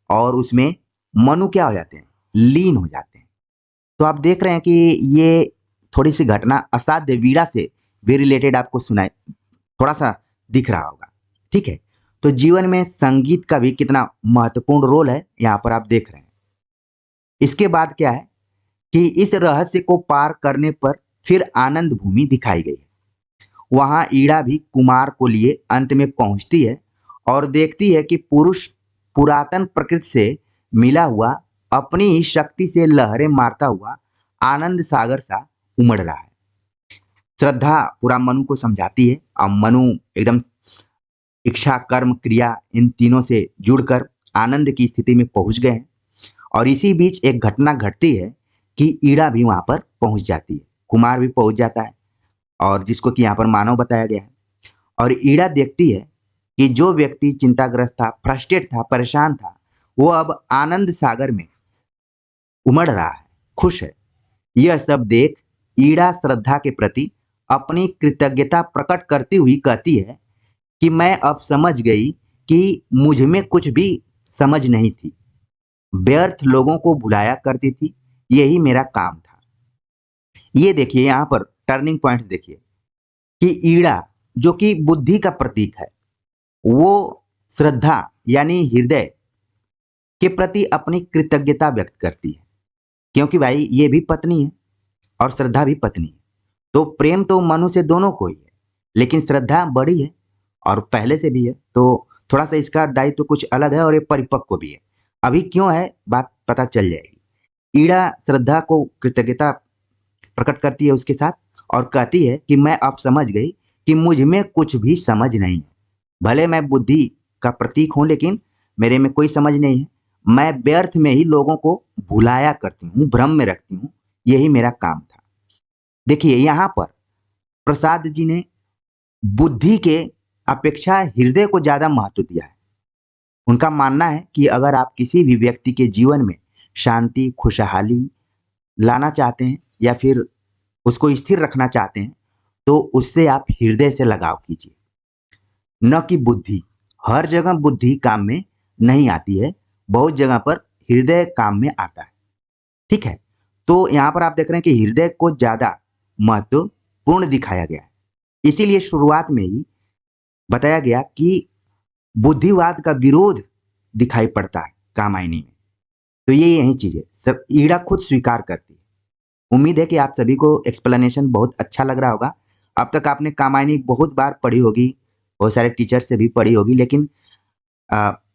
और उसमें मनु क्या हो जाते हैं, लीन हो जाते हैं। तो आप देख रहे हैं कि ये थोड़ी सी घटना असाध्य वीणा से भी रिलेटेड आपको सुनाई थोड़ा सा दिख रहा होगा। ठीक है, तो जीवन में संगीत का भी कितना महत्वपूर्ण रोल है यहाँ पर आप देख रहे हैं। इसके बाद क्या है कि इस रहस्य को पार करने पर फिर आनंद भूमि दिखाई गई है। वहां ईड़ा भी कुमार को लिए अंत में पहुंचती है और देखती है कि पुरुष पुरातन प्रकृति से मिला हुआ अपनी ही शक्ति से लहरें मारता हुआ आनंद सागर सा उमड़ रहा है। श्रद्धा पूरा मनु को समझाती है और मनु एकदम इच्छा, कर्म, क्रिया इन तीनों से जुड़कर आनंद की स्थिति में पहुंच गए हैं। और इसी बीच एक घटना घटती है कि ईड़ा भी वहां पर पहुंच जाती है, कुमार भी पहुंच जाता है और जिसको कि यहाँ पर मानव बताया गया है। और ईड़ा देखती है कि जो व्यक्ति चिंताग्रस्त था, फ्रस्ट्रेट था, परेशान था, वो अब आनंद सागर में उमड़ रहा है, खुश है। यह सब देख ईड़ा श्रद्धा के प्रति अपनी कृतज्ञता प्रकट करती हुई कहती है कि मैं अब समझ गई कि मुझ में कुछ भी समझ नहीं थी, व्यर्थ लोगों को भुलाया करती थी, यही मेरा काम था। ये देखिए यहाँ पर टर्निंग पॉइंट देखिए कि ईड़ा जो कि बुद्धि का प्रतीक है, वो श्रद्धा यानी हृदय के प्रति अपनी कृतज्ञता व्यक्त करती है, क्योंकि भाई ये भी पत्नी है और श्रद्धा भी पत्नी है। तो प्रेम तो मनु से दोनों को ही है, लेकिन श्रद्धा बड़ी है और पहले से भी है, तो थोड़ा सा इसका दायित्व कुछ अलग है और ये परिपक्व भी है। अभी क्यों है बात पता चल जाएगी। ईड़ा श्रद्धा को कृतज्ञता प्रकट करती है उसके साथ और कहती है कि मैं अब समझ गई कि मुझ में कुछ भी समझ नहीं है। भले मैं बुद्धि का प्रतीक हूं लेकिन मेरे में कोई समझ नहीं है। मैं व्यर्थ में ही लोगों को भुलाया करती हूँ, भ्रम में रखती हूँ, यही मेरा काम था। देखिए यहाँ पर प्रसाद जी ने बुद्धि के अपेक्षा हृदय को ज्यादा महत्व दिया है। उनका मानना है कि अगर आप किसी भी व्यक्ति के जीवन में शांति, खुशहाली लाना चाहते हैं या फिर उसको स्थिर रखना चाहते हैं तो उससे आप हृदय से लगाव कीजिए, न कि बुद्धि। हर जगह बुद्धि काम में नहीं आती है, बहुत जगह पर हृदय काम में आता है। ठीक है, तो यहाँ पर आप देख रहे हैं कि हृदय को ज्यादा महत्वपूर्ण दिखाया गया है। इसीलिए शुरुआत में ही बताया गया कि बुद्धिवाद का विरोध दिखाई पड़ता है कामायनी में। तो ये यही चीज है, सब ईड़ा खुद स्वीकार करती है। उम्मीद है कि आप सभी को एक्सप्लेनेशन बहुत अच्छा लग रहा होगा। अब तक आपने कामायनी बहुत बार पढ़ी होगी, बहुत सारे टीचर से भी पढ़ी होगी, लेकिन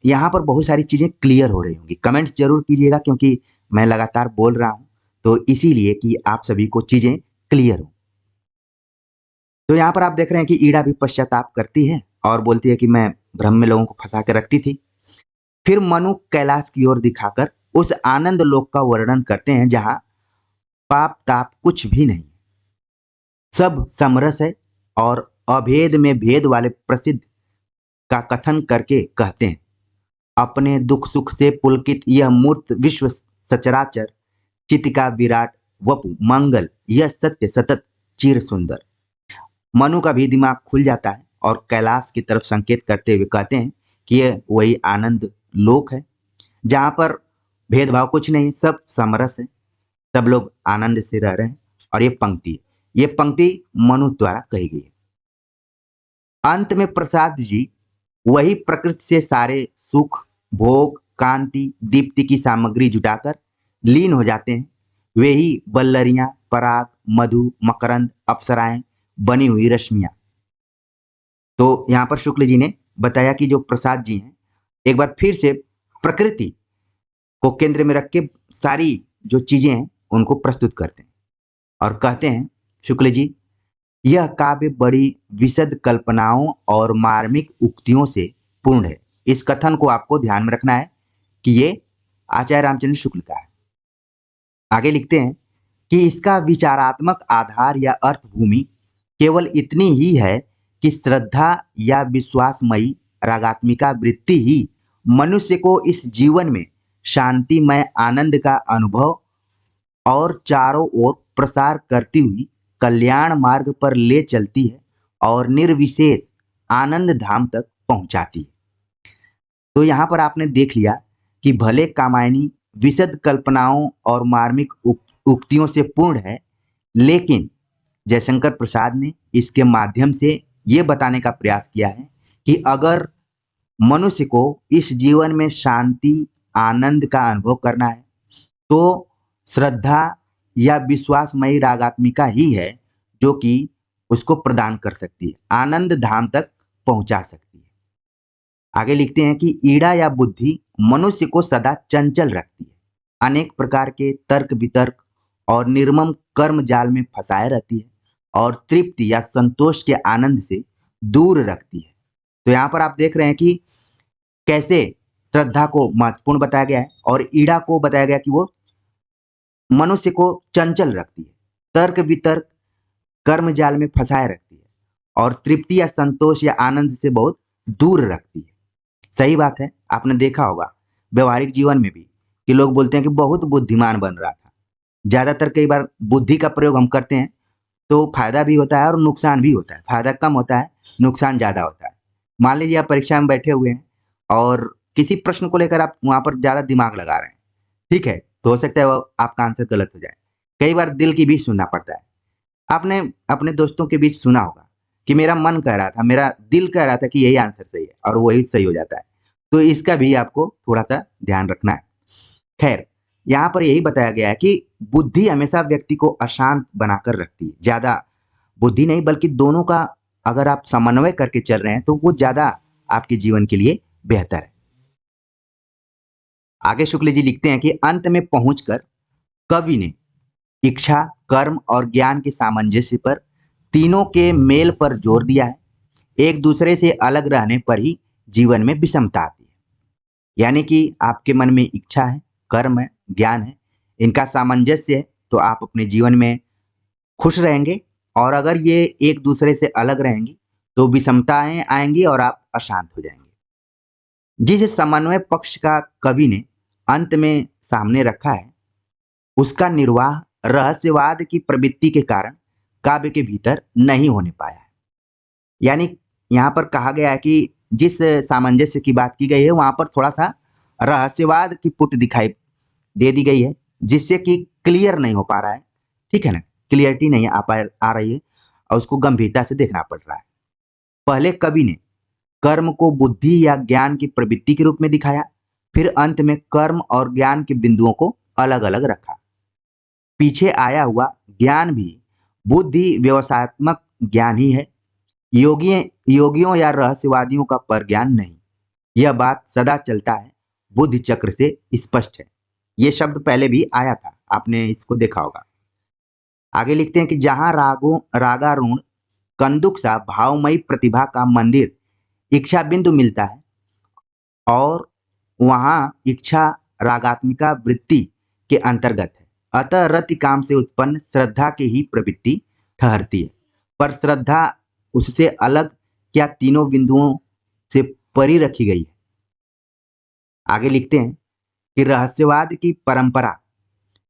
यहाँ पर बहुत सारी चीजें क्लियर हो रही होंगी। कमेंट्स जरूर कीजिएगा क्योंकि मैं लगातार बोल रहा हूँ, तो इसीलिए कि आप सभी को चीजें क्लियर हो। तो यहाँ पर आप देख रहे हैं कि ईड़ा भी पश्चाताप करती है और बोलती है कि मैं भ्रम में लोगों को फंसा कर रखती थी। फिर मनु कैलाश की ओर दिखाकर उस आनंद लोक का वर्णन करते हैं जहां पाप ताप कुछ भी नहीं, सब समरस है, और अभेद में भेद वाले प्रसिद्ध का कथन करके कहते हैं, अपने दुख सुख से पुलकित यह मूर्त विश्व सचराचर चित्त का विराट वपु मंगल यह सत्य सतत चिर सुंदर। मनु का भी दिमाग खुल जाता है और कैलाश की तरफ संकेत करते हुए कहते हैं कि यह वही आनंद लोक है जहां पर भेदभाव कुछ नहीं, सब समरस है, सब लोग आनंद से रह रहे हैं। और ये पंक्ति मनु द्वारा कही गई है। अंत में प्रसाद जी वही प्रकृति से सारे सुख भोग कांति दीप्ति की सामग्री जुटाकर लीन हो जाते हैं। वे ही बल्लरियां पराग मधु मकरंद अप्सराएं बनी हुई रश्मियां। तो यहाँ पर शुक्ल जी ने बताया कि जो प्रसाद जी हैं एक बार फिर से प्रकृति को केंद्र में रख के सारी जो चीजें हैं उनको प्रस्तुत करते हैं और कहते हैं, शुक्ल जी, यह काव्य बड़ी विशद कल्पनाओं और मार्मिक उक्तियों से पूर्ण है। इस कथन को आपको ध्यान में रखना है कि ये आचार्य रामचंद्र शुक्ल का है। आगे लिखते हैं कि इसका विचारात्मक आधार या अर्थभूमि केवल इतनी ही है कि श्रद्धा या विश्वासमयी रागात्मिका वृत्ति ही मनुष्य को इस जीवन में शांतिमय आनंद का अनुभव और चारों ओर प्रसार करती हुई कल्याण मार्ग पर ले चलती है और निर्विशेष आनंद धाम तक पहुंचाती है। तो यहाँ पर आपने देख लिया कि भले कामायनी विशद कल्पनाओं और मार्मिक उक्तियों से पूर्ण है, लेकिन जयशंकर प्रसाद ने इसके माध्यम से ये बताने का प्रयास किया है कि अगर मनुष्य को इस जीवन में शांति आनंद का अनुभव करना है तो श्रद्धा या विश्वासमयी रागात्मिका ही है जो कि उसको प्रदान कर सकती है, आनंद धाम तक पहुंचा सकती है। आगे लिखते हैं कि ईड़ा या बुद्धि मनुष्य को सदा चंचल रखती है, अनेक प्रकार के तर्क वितर्क और निर्मम कर्म जाल में फंसाए रहती है और तृप्ति या संतोष के आनंद से दूर रखती है। तो यहाँ पर आप देख रहे हैं कि कैसे श्रद्धा को महत्वपूर्ण बताया गया है और ईड़ा को बताया गया कि वो मनुष्य को चंचल रखती है, तर्क वितर्क कर्म जाल में फंसाए रखती है और तृप्ति या संतोष या आनंद से बहुत दूर रखती है। सही बात है, आपने देखा होगा व्यवहारिक जीवन में भी कि लोग बोलते हैं कि बहुत बुद्धिमान बन रहा था। ज्यादातर कई बार बुद्धि का प्रयोग हम करते हैं तो फायदा भी होता है और नुकसान भी होता है, फायदा कम होता है नुकसान ज्यादा होता है। मान लीजिए आप परीक्षा में बैठे हुए हैं और किसी प्रश्न को लेकर आप वहां पर ज्यादा दिमाग लगा रहे हैं, ठीक है, तो हो सकता है वो आपका आंसर गलत हो जाए। कई बार दिल की भी सुनना पड़ता है। आपने अपने दोस्तों के बीच सुना होगा कि मेरा मन कह रहा था, मेरा दिल कह रहा था कि यही आंसर सही है और वही सही हो जाता है। तो इसका भी आपको थोड़ा सा ध्यान रखना है। खैर, यहाँ पर यही बताया गया है कि बुद्धि हमेशा व्यक्ति को अशांत बनाकर रखती है, ज्यादा बुद्धि नहीं बल्कि दोनों का अगर आप समन्वय करके चल रहे हैं तो वो ज्यादा आपके जीवन के लिए बेहतर है। आगे शुक्ल जी लिखते हैं कि अंत में पहुंचकर कवि ने इच्छा कर्म और ज्ञान के सामंजस्य पर, तीनों के मेल पर जोर दिया है। एक दूसरे से अलग रहने पर ही जीवन में विषमता आती है। यानी कि आपके मन में इच्छा है, कर्म है, ज्ञान है, इनका सामंजस्य है तो आप अपने जीवन में खुश रहेंगे, और अगर ये एक दूसरे से अलग रहेंगी तो विषमताएं आएंगी और आप अशांत हो जाएंगे। जिस समन्वय पक्ष का कवि ने अंत में सामने रखा है उसका निर्वाह रहस्यवाद की प्रवृत्ति के कारण काव्य के भीतर नहीं होने पाया है। यानी यहाँ पर कहा गया है कि जिस सामंजस्य की बात की गई है वहां पर थोड़ा सा रहस्यवाद की पुट दिखाई दे दी गई है जिससे कि क्लियर नहीं हो पा रहा है, ठीक है ना, क्लियरिटी नहीं आ रही है और उसको गंभीरता से देखना पड़ रहा है। पहले कवि ने कर्म को बुद्धि या ज्ञान की प्रवृत्ति के रूप में दिखाया, फिर अंत में कर्म और ज्ञान के बिंदुओं को अलग अलग रखा। पीछे आया हुआ ज्ञान भी बुद्धि व्यवसायत्मक ज्ञान ही है, योगियों या रहस्यवादियों का पर ज्ञान नहीं। यह बात सदा चलता है, बुद्धि चक्र से स्पष्ट है। यह शब्द पहले भी आया था, आपने इसको देखा होगा। आगे लिखते हैं कि जहां रागारूढ़ कंदुक सा भावमयी प्रतिभा का मंदिर इच्छा बिंदु मिलता है और वहाँ इच्छा रागात्मिका वृत्ति के अंतर्गत है। अतः रति काम से उत्पन्न श्रद्धा की ही प्रवृत्ति ठहरती है। पर श्रद्धा उससे अलग क्या तीनों बिंदुओं से परी रखी गई है। आगे लिखते हैं कि रहस्यवाद की परंपरा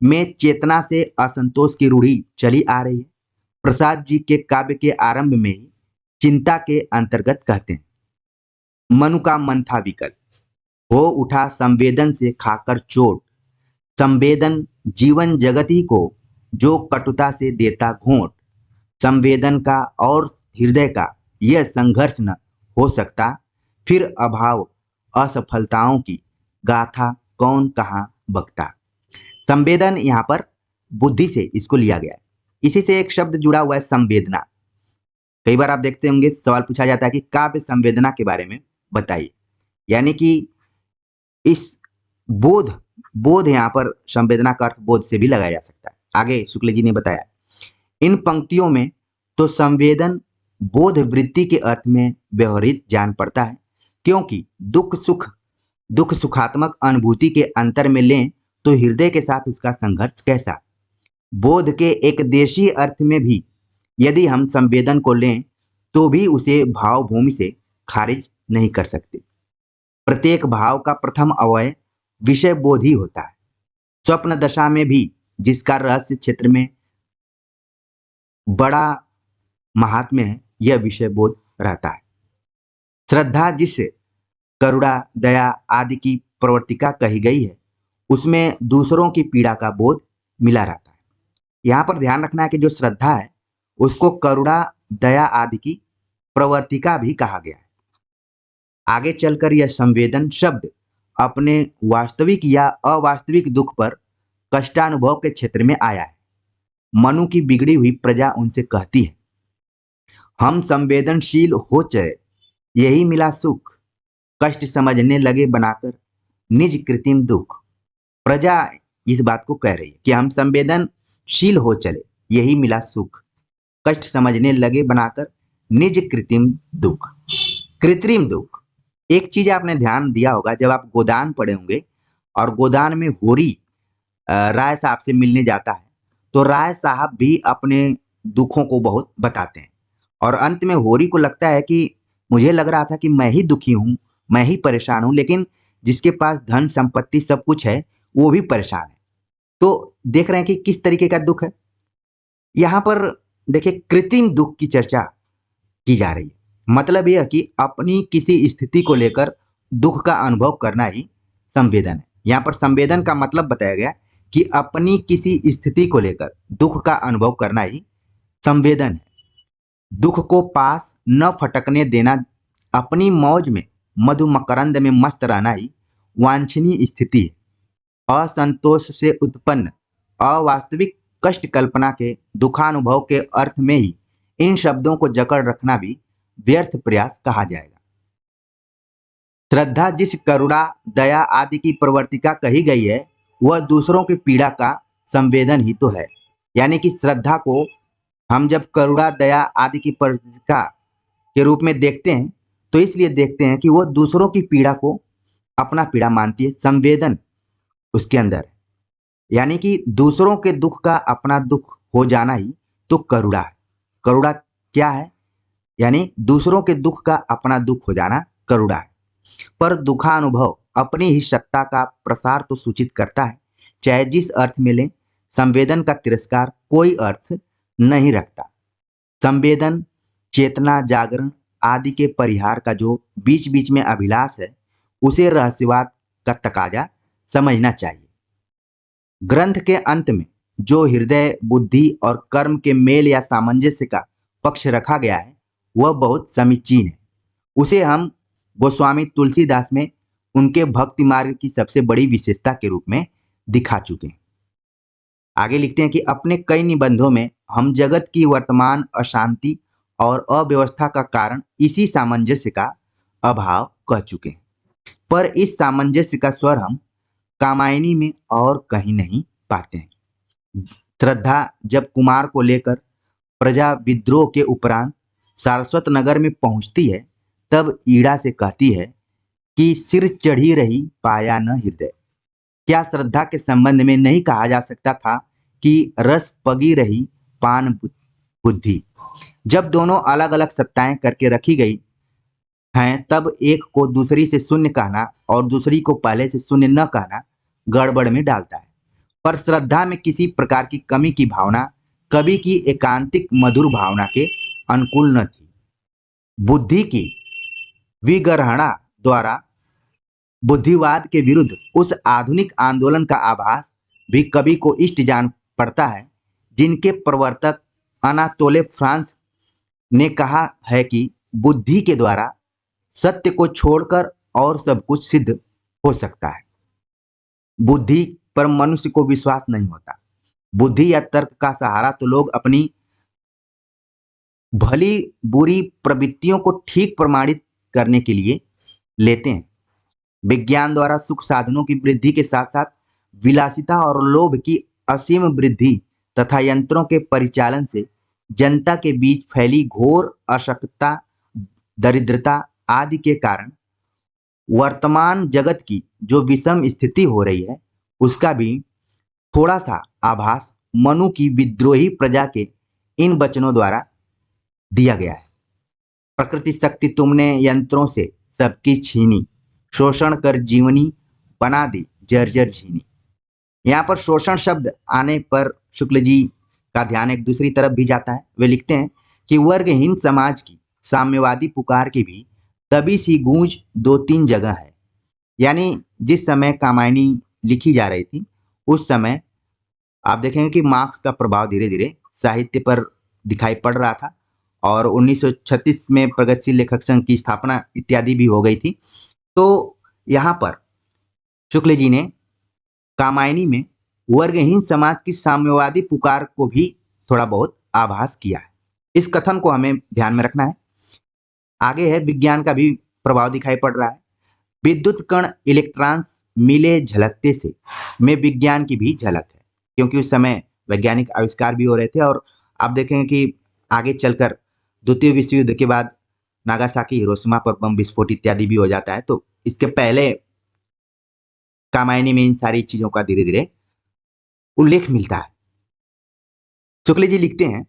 में चेतना से असंतोष की रूढ़ी चली आ रही है। प्रसाद जी के काव्य के आरंभ में ही चिंता के अंतर्गत कहते हैं, मनु का मन था विकल, हो उठा संवेदन से खाकर चोट, संवेदन जीवन जगत ही को जो कटुता से देता घोंट, संवेदन का और हृदय का यह संघर्ष न हो सकता, फिर अभाव असफलताओं की गाथा कौन कहाँ बकता। संवेदन यहाँ पर बुद्धि से इसको लिया गया है। इसी से एक शब्द जुड़ा हुआ है संवेदना। कई बार आप देखते होंगे सवाल पूछा जाता है कि काव्य संवेदना के बारे में बताइए, यानी कि इस बोध यहाँ पर संवेदना का अर्थ बोध से भी लगाया जा सकता है। आगे शुक्ल जी ने बताया, इन पंक्तियों में तो संवेदन बोध वृत्ति के अर्थ में व्यवहारित जान पड़ता है, क्योंकि दुख सुखात्मक अनुभूति के अंतर में लें तो हृदय के साथ उसका संघर्ष कैसा। बोध के एक देशीय अर्थ में भी यदि हम संवेदन को लें तो भी उसे भाव भूमि से खारिज नहीं कर सकते। प्रत्येक भाव का प्रथम अवयव विषय बोध ही होता है। स्वप्न दशा में भी जिसका रहस्य क्षेत्र में बड़ा महात्म्य है, यह विषय बोध रहता है। श्रद्धा जिस करुणा दया आदि की प्रवर्तिका कही गई है, उसमें दूसरों की पीड़ा का बोध मिला रहता है। यहाँ पर ध्यान रखना है कि जो श्रद्धा है उसको करुणा दया आदि की प्रवर्तिका भी कहा गया है। आगे चलकर यह संवेदन शब्द अपने वास्तविक या अवास्तविक दुख पर कष्टानुभव के क्षेत्र में आया है। मनु की बिगड़ी हुई प्रजा उनसे कहती है, हम संवेदनशील हो चले यही मिला सुख, कष्ट समझने लगे बनाकर निज कृत्रिम दुख। प्रजा इस बात को कह रही है कि हम संवेदनशील हो चले यही मिला सुख, कष्ट समझने लगे बनाकर निज कृत्रिम दुख। कृत्रिम दुख, एक चीज आपने ध्यान दिया होगा, जब आप गोदान पढ़े होंगे और गोदान में होरी राय साहब से मिलने जाता है तो राय साहब भी अपने दुखों को बहुत बताते हैं और अंत में होरी को लगता है कि मुझे लग रहा था कि मैं ही दुखी हूँ, मैं ही परेशान हूँ, लेकिन जिसके पास धन संपत्ति सब कुछ है वो भी परेशान है। तो देख रहे हैं कि किस तरीके का दुख है। यहाँ पर देखिए कृत्रिम दुख की चर्चा की जा रही है। मतलब यह कि अपनी किसी स्थिति को लेकर दुख का अनुभव करना ही संवेदन है। यहाँ पर संवेदन का मतलब बताया गया कि अपनी किसी स्थिति को लेकर दुख का अनुभव करना ही संवेदन है। दुख को पास न फटकने देना, अपनी मौज में मधु मकरंद में मस्त रहना ही वांछनीय स्थिति है। असंतोष से उत्पन्न अवास्तविक कष्ट कल्पना के दुखानुभव के अर्थ में ही इन शब्दों को जकड़ रखना भी व्यर्थ प्रयास कहा जाएगा। श्रद्धा जिस करुणा दया आदि की प्रवर्तिका कही गई है वह दूसरों की पीड़ा का संवेदन ही तो है। यानी कि श्रद्धा को हम जब करुणा दया आदि की प्रवर्तिका के रूप में देखते हैं तो इसलिए देखते हैं कि वह दूसरों की पीड़ा को अपना पीड़ा मानती है, संवेदन उसके अंदर है। यानी कि दूसरों के दुख का अपना दुख हो जाना ही तो करुणा है। करुणा क्या है? यानी दूसरों के दुख का अपना दुख हो जाना करुणा है। पर दुखानुभव अपनी ही सत्ता का प्रसार तो सूचित करता है, चाहे जिस अर्थ में लें। संवेदन का तिरस्कार कोई अर्थ नहीं रखता। संवेदन चेतना जागरण आदि के परिहार का जो बीच बीच में अभिलाष है उसे रहस्यवाद का तकाजा समझना चाहिए। ग्रंथ के अंत में जो हृदय बुद्धि और कर्म के मेल या सामंजस्य का पक्ष रखा गया है वह बहुत समीचीन है। उसे हम गोस्वामी तुलसीदास में उनके भक्ति मार्ग की सबसे बड़ी विशेषता के रूप में दिखा चुके हैं। आगे लिखते हैं कि अपने कई निबंधों में हम जगत की वर्तमान अशांति और अव्यवस्था का कारण इसी सामंजस्य का अभाव कह चुके हैं। पर इस सामंजस्य का स्वर हम कामायनी में और कहीं नहीं पाते हैं। श्रद्धा जब कुमार को लेकर प्रजा विद्रोह के उपरांत सारस्वत नगर में पहुंचती है तब ईड़ा से कहती है कि सिर चढ़ी रही पाया न हृदय। क्या श्रद्धा के संबंध में नहीं कहा जा सकता था कि रस पगी रही पान बुद्धि। जब दोनों अलग अलग सत्ताएं करके रखी गई हैं तब एक को दूसरी से शून्य कहना और दूसरी को पहले से शून्य न कहना गड़बड़ में डालता है। पर श्रद्धा में किसी प्रकार की कमी की भावना कवि की एकांतिक मधुर भावना के अनुकूल न थी। बुद्धि की विग्रहणा द्वारा बुद्धिवाद के विरुद्ध उस आधुनिक आंदोलन का आभास भी कवि को इष्ट जान पड़ता है जिनके प्रवर्तक अनातोले फ्रांस ने कहा है कि बुद्धि के द्वारा सत्य को छोड़कर और सब कुछ सिद्ध हो सकता है। बुद्धि पर मनुष्य को विश्वास नहीं होता। बुद्धि या तर्क का सहारा तो लोग अपनी भली बुरी प्रवृत्तियों को ठीक प्रमाणित करने के लिए लेते हैं। विज्ञान द्वारा सुख साधनों की वृद्धि के साथ साथ विलासिता और लोभ की असीम वृद्धि तथा यंत्रों के परिचालन से जनता के बीच फैली घोर अशक्तता, दरिद्रता आदि के कारण वर्तमान जगत की जो विषम स्थिति हो रही है उसका भी थोड़ा सा आभास मनु की विद्रोही प्रजा के इन वचनों द्वारा दिया गया है। प्रकृति शक्ति तुमने यंत्रों से सबकी छीनी, शोषण कर जीवनी बना दी जर्जर झीनी। यहाँ पर शोषण शब्द आने पर शुक्ल जी का ध्यान एक दूसरी तरफ भी जाता है। वे लिखते हैं कि वर्गहीन समाज की साम्यवादी पुकार की भी दबी सी गूंज दो तीन जगह है। यानी जिस समय कामायनी लिखी जा रही थी उस समय आप देखेंगे कि मार्क्स का प्रभाव धीरे धीरे साहित्य पर दिखाई पड़ रहा था और 1936 में प्रगतिशील लेखक संघ की स्थापना इत्यादि भी हो गई थी। तो यहाँ पर शुक्ल जी ने कामायनी में वर्गहीन समाज की साम्यवादी पुकार को भी थोड़ा बहुत आभास किया है। इस कथन को हमें ध्यान में रखना है। आगे है विज्ञान का भी प्रभाव दिखाई पड़ रहा है। विद्युत कण इलेक्ट्रॉन्स मिले झलकते से में विज्ञान की भी झलक है, क्योंकि उस समय वैज्ञानिक आविष्कार भी हो रहे थे। और आप देखेंगे कि आगे चलकर द्वितीय विश्व युद्ध के बाद नागासाकी हिरोशिमा पर बम विस्फोट इत्यादि भी हो जाता है। तो इसके पहले कामायनी में इन सारी चीजों का धीरे धीरे उल्लेख मिलता है। शुक्ल जी लिखते हैं,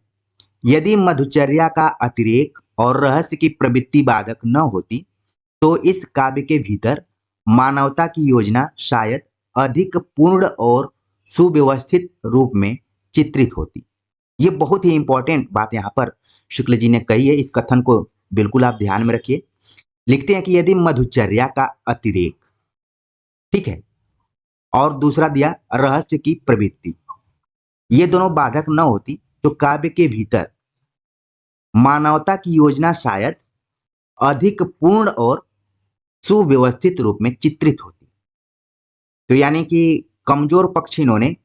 यदि मधुचर्या का अतिरेक और रहस्य की प्रवृत्ति बाधक न होती तो इस काव्य के भीतर मानवता की योजना शायद अधिक पूर्ण और सुव्यवस्थित रूप में चित्रित होती। ये बहुत ही इंपॉर्टेंट बात यहाँ पर शुक्ल जी ने कही है। इस कथन को बिल्कुल आप ध्यान में रखिए। लिखते हैं कि यदि मधुचर्या का अतिरेक, ठीक है, और दूसरा दिया रहस्य की प्रवृत्ति, ये दोनों बाधक न होती तो काव्य के भीतर मानवता की योजना शायद अधिक पूर्ण और सुव्यवस्थित रूप में चित्रित होती। तो यानी कि कमजोर पक्ष इन्होंने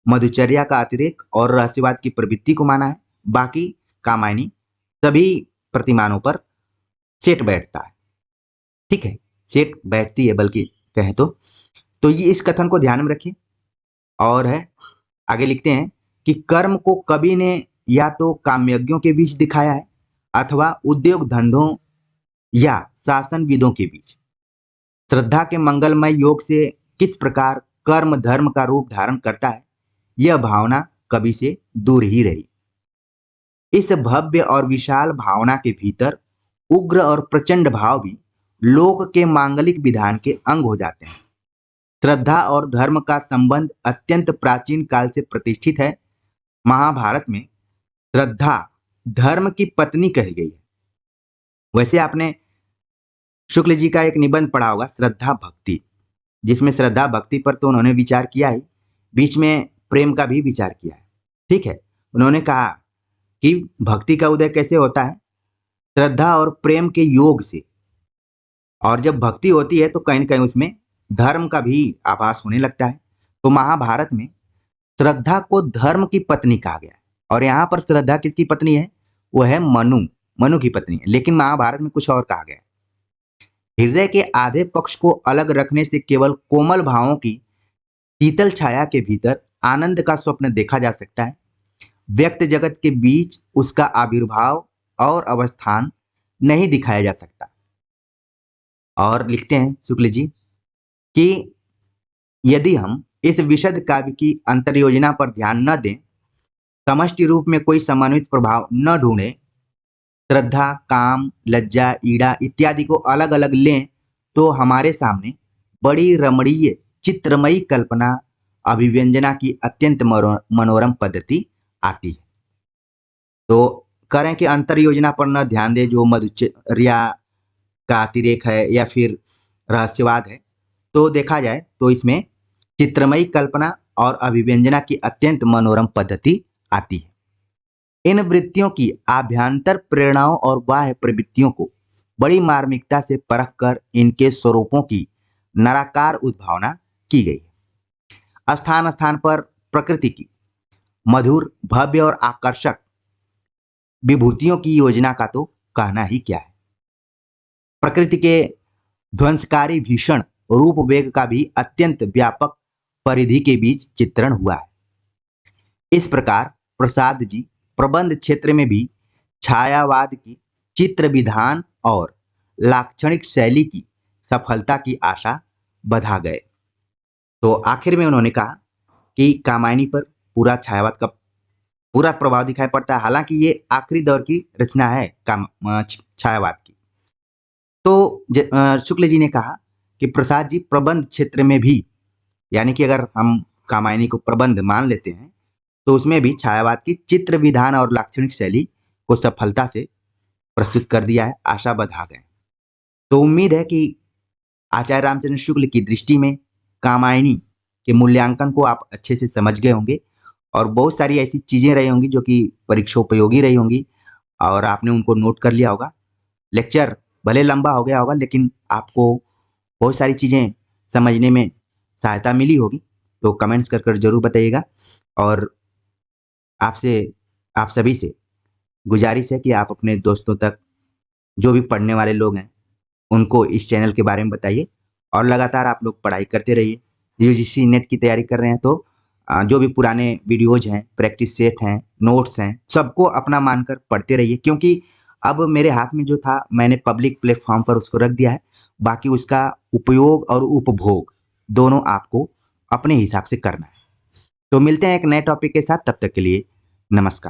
मधुचर्या का अतिरेक और रहस्यवाद की प्रवृत्ति को माना है। बाकी कामायनी सभी प्रतिमानों पर सेट बैठता है, ठीक है, सेट बैठती है बल्कि कहें तो ये इस कथन को ध्यान में रखिए। और है आगे लिखते हैं कि कर्म को कवि ने या तो कामयज्ञों के बीच दिखाया है अथवा उद्योग धंधों या शासनविदों के बीच। श्रद्धा के मंगलमय योग से किस प्रकार कर्म धर्म का रूप धारण करता है, यह भावना कवि से दूर ही रही। इस भव्य और विशाल भावना के भीतर उग्र और प्रचंड भाव भी लोक के मांगलिक विधान के अंग हो जाते हैं। श्रद्धा और धर्म का संबंध अत्यंत प्राचीन काल से प्रतिष्ठित है। महाभारत में श्रद्धा धर्म की पत्नी कही गई है। वैसे आपने शुक्ल जी का एक निबंध पढ़ा होगा, श्रद्धा भक्ति, जिसमें श्रद्धा भक्ति पर तो उन्होंने विचार किया ही, बीच में प्रेम का भी विचार किया है, ठीक है। उन्होंने कहा कि भक्ति का उदय कैसे होता है, श्रद्धा और प्रेम के योग से। और जब भक्ति होती है तो कहीं न कहीं उसमें धर्म का भी आभास होने लगता है। तो महाभारत में श्रद्धा को धर्म की पत्नी कहा गया है। और यहाँ पर श्रद्धा किसकी पत्नी है, वो है मनु की पत्नी है। लेकिन महाभारत में कुछ और कहा गया है। हृदय के आधे पक्ष को अलग रखने से केवल कोमल भावों की शीतल छाया के भीतर आनंद का स्वप्न देखा जा सकता है। व्यक्त जगत के बीच उसका आविर्भाव और अवस्थान नहीं दिखाया जा सकता। और लिखते हैं शुक्ल जी कि यदि हम इस विशद काव्य की अंतर्योजना पर ध्यान न दें, समष्टि रूप में कोई समन्वित प्रभाव न ढूंढे, श्रद्धा, काम, लज्जा, ईड़ा इत्यादि को अलग अलग लें, तो हमारे सामने बड़ी रमणीय चित्रमयी कल्पना अभिव्यंजना की अत्यंत मनोरम पद्धति आती है। तो करें कि अंतर योजना पर न ध्यान दें, जो मधुचर्या का अतिरेक है या फिर रहस्यवाद है, तो देखा जाए तो इसमें चित्रमयी कल्पना और अभिव्यंजना की अत्यंत मनोरम पद्धति आती है। इन वृत्तियों की आभ्यंतर प्रेरणाओं और बाह्य प्रवृत्तियों को बड़ी मार्मिकता से परख कर इनके स्वरूपों की नराकार उद्भावना की गई है। स्थान स्थान पर प्रकृति की मधुर, भव्य और आकर्षक विभूतियों की योजना का तो कहना ही क्या है। प्रकृति के ध्वंसकारी भीषण रूप वेग का भी अत्यंत व्यापक परिधि के बीच चित्रण हुआ है। इस प्रकार प्रसाद जी प्रबंध क्षेत्र में भी छायावाद की चित्र विधान और लाक्षणिक शैली की सफलता की आशा बधा गए। तो आखिर में उन्होंने कहा कि कामायनी पर पूरा छायावाद का पूरा प्रभाव दिखाई पड़ता है। हालांकि ये आखिरी दौर की रचना है छायावाद की। तो शुक्ल जी ने कहा कि प्रसाद जी प्रबंध क्षेत्र में भी, यानी कि अगर हम कामायनी को प्रबंध मान लेते हैं, तो उसमें भी छायावाद की चित्र विधान और लाक्षणिक शैली को सफलता से प्रस्तुत कर दिया है, आशा बधा गए। तो उम्मीद है कि आचार्य रामचंद्र शुक्ल की दृष्टि में कामायनी के मूल्यांकन को आप अच्छे से समझ गए होंगे और बहुत सारी ऐसी चीजें रही होंगी जो कि परीक्षा उपयोगी रही होंगी और आपने उनको नोट कर लिया होगा। लेक्चर भले लंबा हो गया होगा, लेकिन आपको बहुत सारी चीजें समझने में सहायता मिली होगी। तो कमेंट्स कर जरूर बताइएगा और आप सभी से गुजारिश है कि आप अपने दोस्तों तक, जो भी पढ़ने वाले लोग हैं, उनको इस चैनल के बारे में बताइए और लगातार आप लोग पढ़ाई करते रहिए। यूजीसी नेट की तैयारी कर रहे हैं तो जो भी पुराने वीडियोज हैं, प्रैक्टिस सेट हैं, नोट्स हैं, सबको अपना मानकर पढ़ते रहिए, क्योंकि अब मेरे हाथ में जो था मैंने पब्लिक प्लेटफॉर्म पर उसको रख दिया है। बाकी उसका उपयोग और उपभोग दोनों आपको अपने हिसाब से करना है। तो मिलते हैं एक नए टॉपिक के साथ, तब तक के लिए नमस्कार।